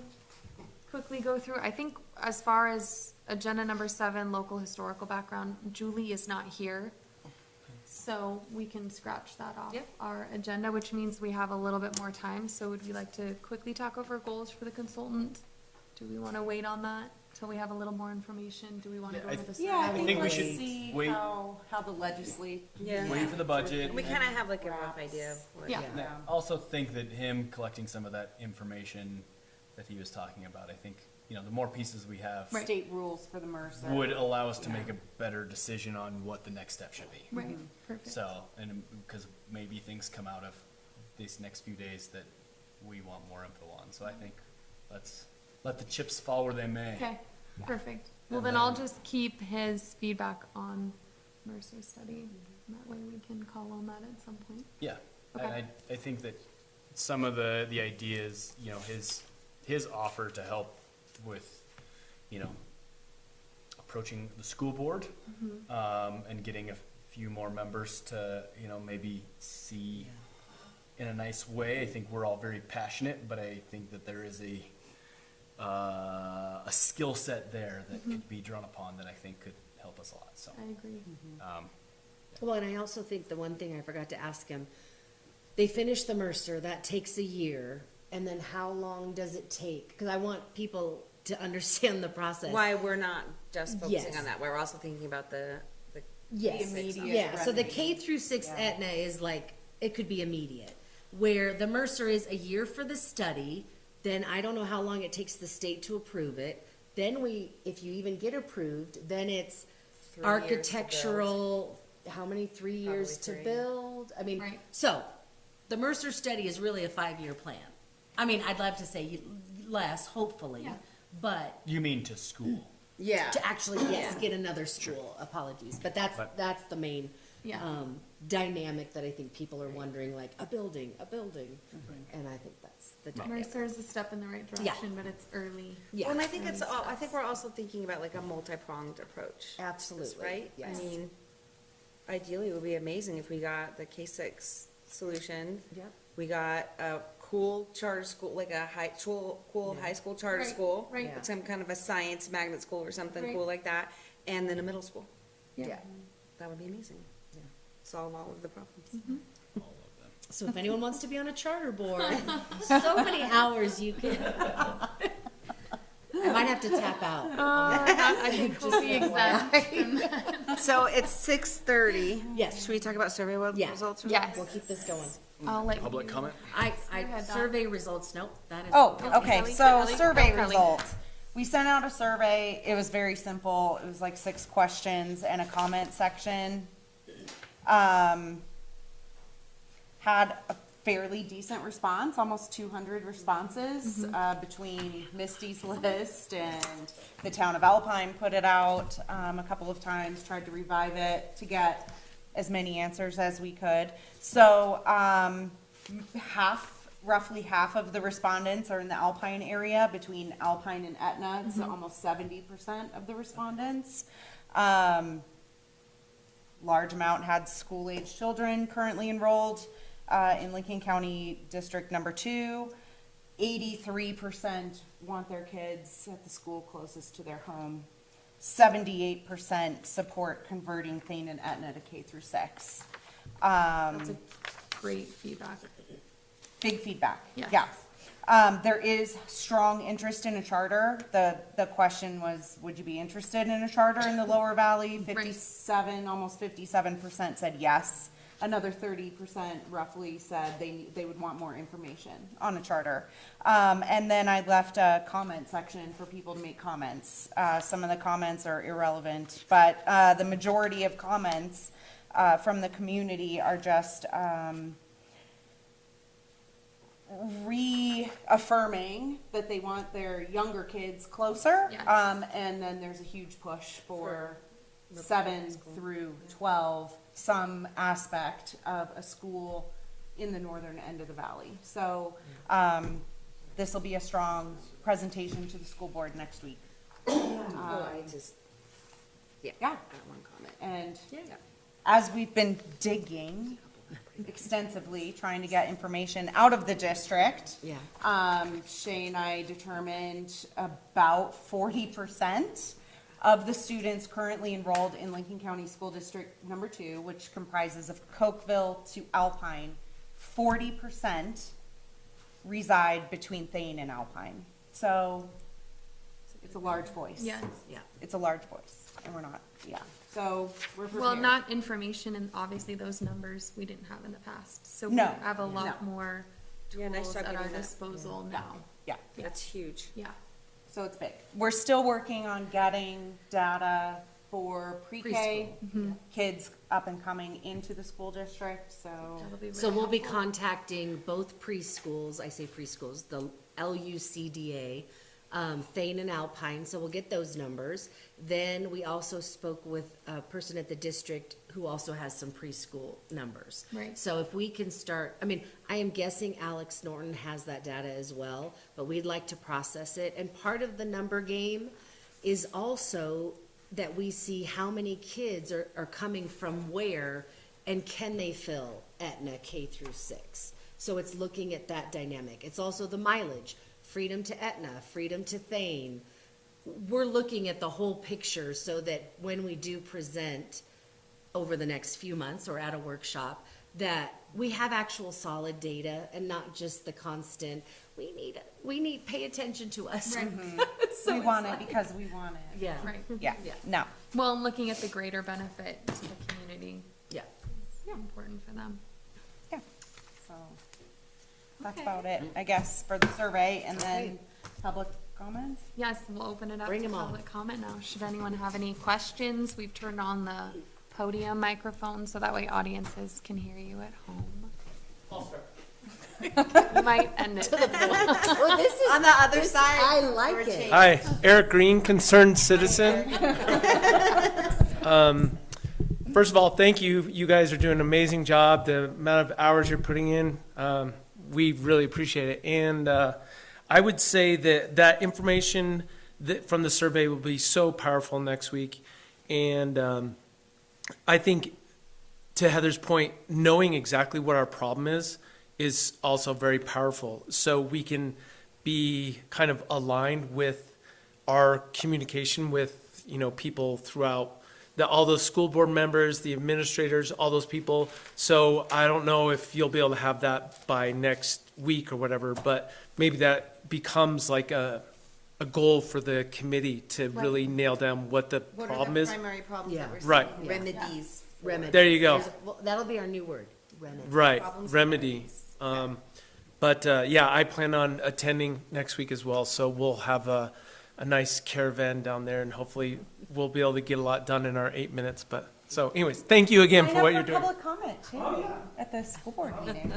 quickly go through, I think as far as agenda number 7, local historical background, Julie is not here. So we can scratch that off Yep. our agenda, which means we have a little bit more time. So would we like to quickly talk over goals for the consultant? Do we want to wait on that till we have a little more information? Do we want to Yeah, go I over the Yeah, I I survey? think think we let's should see wait. how the legislature. Yeah. Wait for the budget. We kind of have like a rough idea of what. Yeah. And I also think that him collecting some of that information that he was talking about, I think, the more pieces we have Right. State rules for the Mercer. would allow us to make a better decision on what the next step should be. Right, perfect. So, and because maybe things come out of these next few days that we want more info on. So I think let's let the chips fall where they may. Okay, perfect. Well, And then I'll then- just keep his feedback on Mercer study. That way we can call on that at some point. Yeah, Okay. and I think that some of the ideas, his offer to help with, approaching the school board, and getting a few more members to, maybe see in a nice way. I think we're all very passionate, but I think that there is a skill set there that could be drawn upon that I think could help us a lot. So, I agree. Well, and I also think the one thing I forgot to ask him, they finish the Mercer, that takes a year, and then how long does it take? Because I want people to understand the process. Why we're not just focusing Yes. on that, we're also thinking about the Yes, immediate yeah, so the remedy. K through 6 Aetna is like, it could be immediate. Where the Mercer is a year for the study, then I don't know how long it takes the state to approve it. Then if you even get approved, then it's 3 years to build. architectural, how many, 3 years to Probably 3. build? I mean, Right. so, the Mercer study is really a 5-year plan. I mean, I'd love to say less, hopefully, Yeah. but you mean to school? Yeah. to actually, yes, get another school, apologies. But that's the main Yeah. dynamic that I think people are wondering, like, a building. And I think that's the dynamic. Mercer is a step in the right direction, but it's early. Yeah, Well, and I think I think we're also thinking about like a multi-pronged approach. absolutely. Right? Yes. I mean, ideally, it would be amazing if we got the K-6 solution. Yep. We got a cool charter school, like a high school charter Right, school. right. With some kind of a science magnet school or something Right. cool like that, and then a middle school. Yeah. That would be amazing. Yeah. Solve all of the problems. All of them. So if anyone wants to be on a charter board, so many hours you can. I might have to tap out. I think we'll be exempt. So it's 6:30. Yes. Should we talk about survey Yeah. results? Yes. We'll keep this going. I'll let Public you- comment? ahead, Doc. Survey results, nope, that is. Oh, okay, Kelly, so Kelly, survey Kelly. results. We sent out a survey, it was very simple, it was like 6 questions and a comment section. Had a fairly decent response, almost 200 responses, between Misty's list and the town of Alpine put it out, a couple of times, tried to revive it to get as many answers as we could. So, roughly half of the respondents are in the Alpine area, between Alpine and Etna, it's almost 70% of the respondents. Large amount had school-age children currently enrolled, in Lincoln County District Number 2. 83% want their kids at the school closest to their home. 78% support converting Thane and Etna to K through 6. That's a great feedback. Big feedback. Yes. Yeah. There is strong interest in a charter. The question was, would you be interested in a charter in the Lower Valley? 57, almost 57% said yes. another 30% roughly said they would want more information on a charter. And then I left a comment section for people to make comments. Some of the comments are irrelevant, but the majority of comments from the community are just reaffirming that they want their younger kids closer. Yes. And then there's a huge push for 7 through 12, some aspect of a school in the northern end of the valley. So this will be a strong presentation to the school board next week. Oh, I just, yeah, I Yeah. got one comment. And Yeah. as we've been digging extensively, trying to get information out of the district, Yeah. Shay and I determined about 40% of the students currently enrolled in Lincoln County School District number 2, which comprises of Cokeville to Alpine, 40% reside between Thane and Alpine. So it's a large voice. Yes. Yeah. It's a large voice, and we're not, yeah. So we're prepared. Well, not information, and obviously those numbers we didn't have in the past. So we No, have a lot no. more Yeah, nice tools job at our getting that. disposal now. Yeah. That's huge. Yeah. So it's big. We're still working on getting data for pre-K kids up and coming into the school district, so. That'll be really So we'll be helpful. contacting both preschools, I say preschools, the LUCDA, Thane and Alpine, so we'll get those numbers. Then we also spoke with a person at the district who also has some preschool numbers. Right. So if we can start, I mean, I am guessing Alex Norton has that data as well, but we'd like to process it. And part of the number game is also that we see how many kids are coming from where and can they fill Etna K through 6. So it's looking at that dynamic. It's also the mileage, Freedom to Etna, Freedom to Thane. We're looking at the whole picture so that when we do present over the next few months or at a workshop, that we have actual solid data and not just the constant, we need, pay attention to us. Right. So We it's want it like- because we want it. Yeah. Right. Yeah, Yeah. no, Well, and looking at the greater benefit to the community Yeah. is important for them. yeah, so. That's Okay. about it, I guess, for the survey, and then Okay. public comments? Yes, we'll open it up Bring to 'em on. public comment now. Should anyone have any questions? We've turned on the podium microphone so that way audiences can hear you at home. You might end it. Well, this is On the other side. I like it. Hi, Eric Green, concerned citizen. First of all, thank you. You guys are doing an amazing job. The amount of hours you're putting in, we really appreciate it. And I would say that that information from the survey will be so powerful next week. And I think, to Heather's point, knowing exactly what our problem is also very powerful. So we can be kind of aligned with our communication with, people throughout all those school board members, the administrators, all those people. So I don't know if you'll be able to have that by next week or whatever, but maybe that becomes like a goal for the committee to really nail down what the What problem are the is. primary problems Yeah. that we're seeing? Right. Yeah. Remedies. Remedy. There you go. Well, that'll be our new word, remedy. Right, Problems and remedy. But yeah, I plan on attending next week as well, so we'll have a nice caravan down there, and hopefully we'll be able to get a lot done in our 8 minutes. But so, anyways, thank you again for what you're doing. Public comment too, at the school board meeting.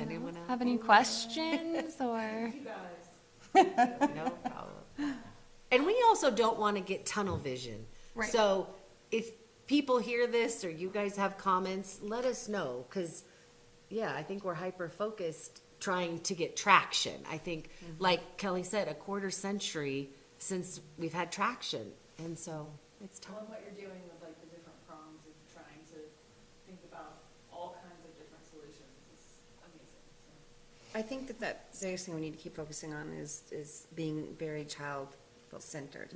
Anyone else? Have any questions or? No problem. And we also don't want to get tunnel vision. Right. So if people hear this or you guys have comments, let us know, because, yeah, I think we're hyper-focused trying to get traction. I think, like Kelly said, a quarter century since we've had traction, and so it's time. Well, and what you're doing with like the different prongs of trying to think about all kinds of different solutions is amazing, so. I think that seriously we need to keep focusing on is being very child-centered,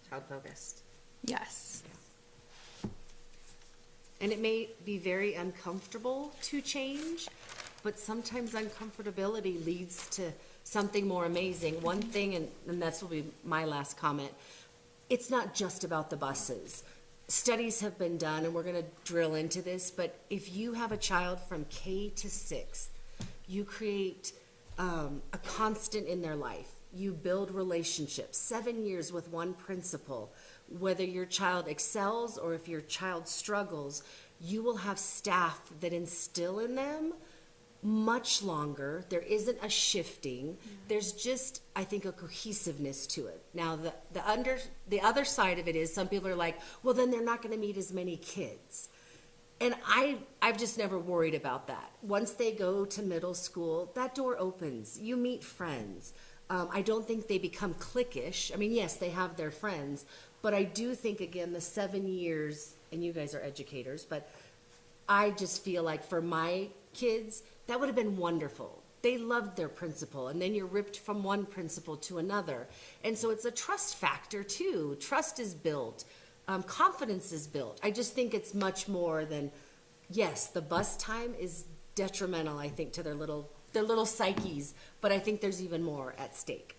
child-focused. Yes. And it may be very uncomfortable to change, but sometimes uncomfortability leads to something more amazing. One thing, and that's will be my last comment, it's not just about the buses. Studies have been done, and we're gonna drill into this, but if you have a child from K to 6th, you create a constant in their life. You build relationships, 7 years with one principal. Whether your child excels or if your child struggles, you will have staff that instill in them much longer. There isn't a shifting. There's just, I think, a cohesiveness to it. Now, the other side of it is some people are like, well, then they're not going to meet as many kids. And I've just never worried about that. Once they go to middle school, that door opens. You meet friends. I don't think they become cliquish. I mean, yes, they have their friends, but I do think, again, the 7 years, and you guys are educators, but I just feel like for my kids, that would have been wonderful. They loved their principal, and then you're ripped from one principal to another. And so it's a trust factor too. Trust is built. Confidence is built. I just think it's much more than, yes, the bus time is detrimental, I think, to their little psyches, but I think there's even more at stake,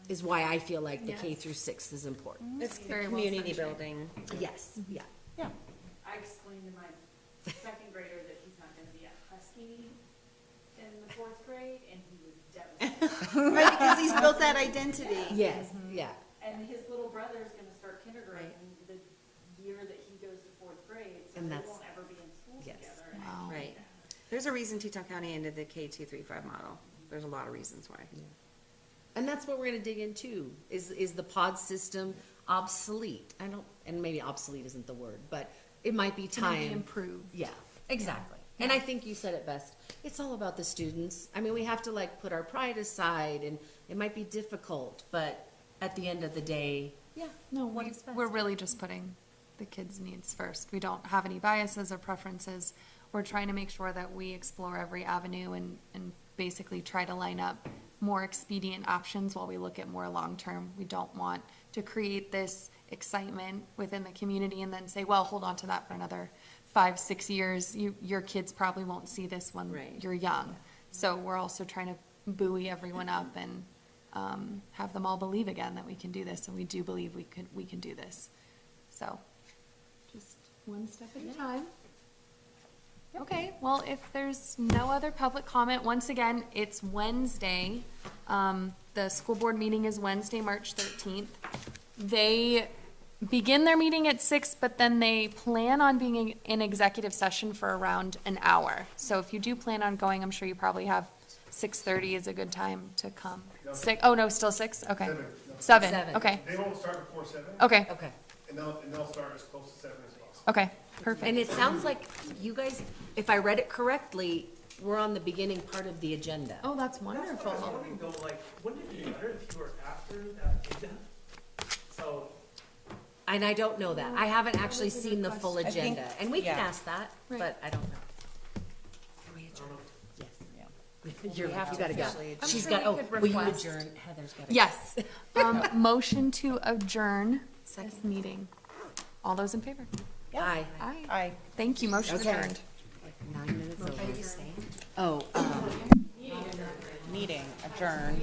is why I feel like the K through 6 is important. It's Very well community said, Shay. building. Yes, yeah. I explained to my second grader that he's not gonna be at Husky in the 4th grade, and he was devastated. Right, because he's built that identity. Yes, yeah. And his little brother's gonna start kindergarten the year that he goes to 4th grade, so And they that's- won't ever be in school yes. together. And Wow. Right. There's a reason Teton County ended the K235 model. There's a lot of reasons why. And that's what we're gonna dig into, is the pod system obsolete? And maybe obsolete isn't the word, but it might be Can it be time. improved? Yeah, exactly. And I think you said it best. It's all about the students. I mean, we have to like put our pride aside, and it might be difficult, but at the end of the day, yeah, No, what is best? we're really just putting the kids' needs first. We don't have any biases or preferences. We're trying to make sure that we explore every avenue and basically try to line up more expedient options while we look at more long-term. We don't want to create this excitement within the community and then say, well, hold on to that for another 5-6 years. Your kids probably won't see this when Right. you're young. So we're also trying to buoy everyone up and have them all believe again that we can do this, and we do believe we can do this. So, just one step at a time. Okay, well, if there's no other public comment, once again, it's Wednesday. The school board meeting is Wednesday, March 13th. They begin their meeting at 6, but then they plan on being in executive session for around an hour. So if you do plan on going, I'm sure you probably have 6:30 is a good time to come. Oh, no, still 6? Okay. 7, Seven. okay, They won't start before 7, okay, Okay. and they'll start as close to 7 as possible. okay, perfect. And it sounds like you guys, if I read it correctly, we're on the beginning part of the agenda. Oh, that's That's what I was wonderful. wondering though, like, wouldn't it be better if you were after that agenda? So, And I don't know that. I haven't actually seen the full I think- agenda. And we can yeah. ask that, Right. but I don't know. Yes. You gotta go. I'm She's sure got, we oh, could will you request- adjourn? Heather's gotta go. Yes. Motion to adjourn this meeting. All those in favor? Aye. Aye. Aye. Thank you, motion Okay. adjourned. 9 minutes over. Oh, Meeting adjourned.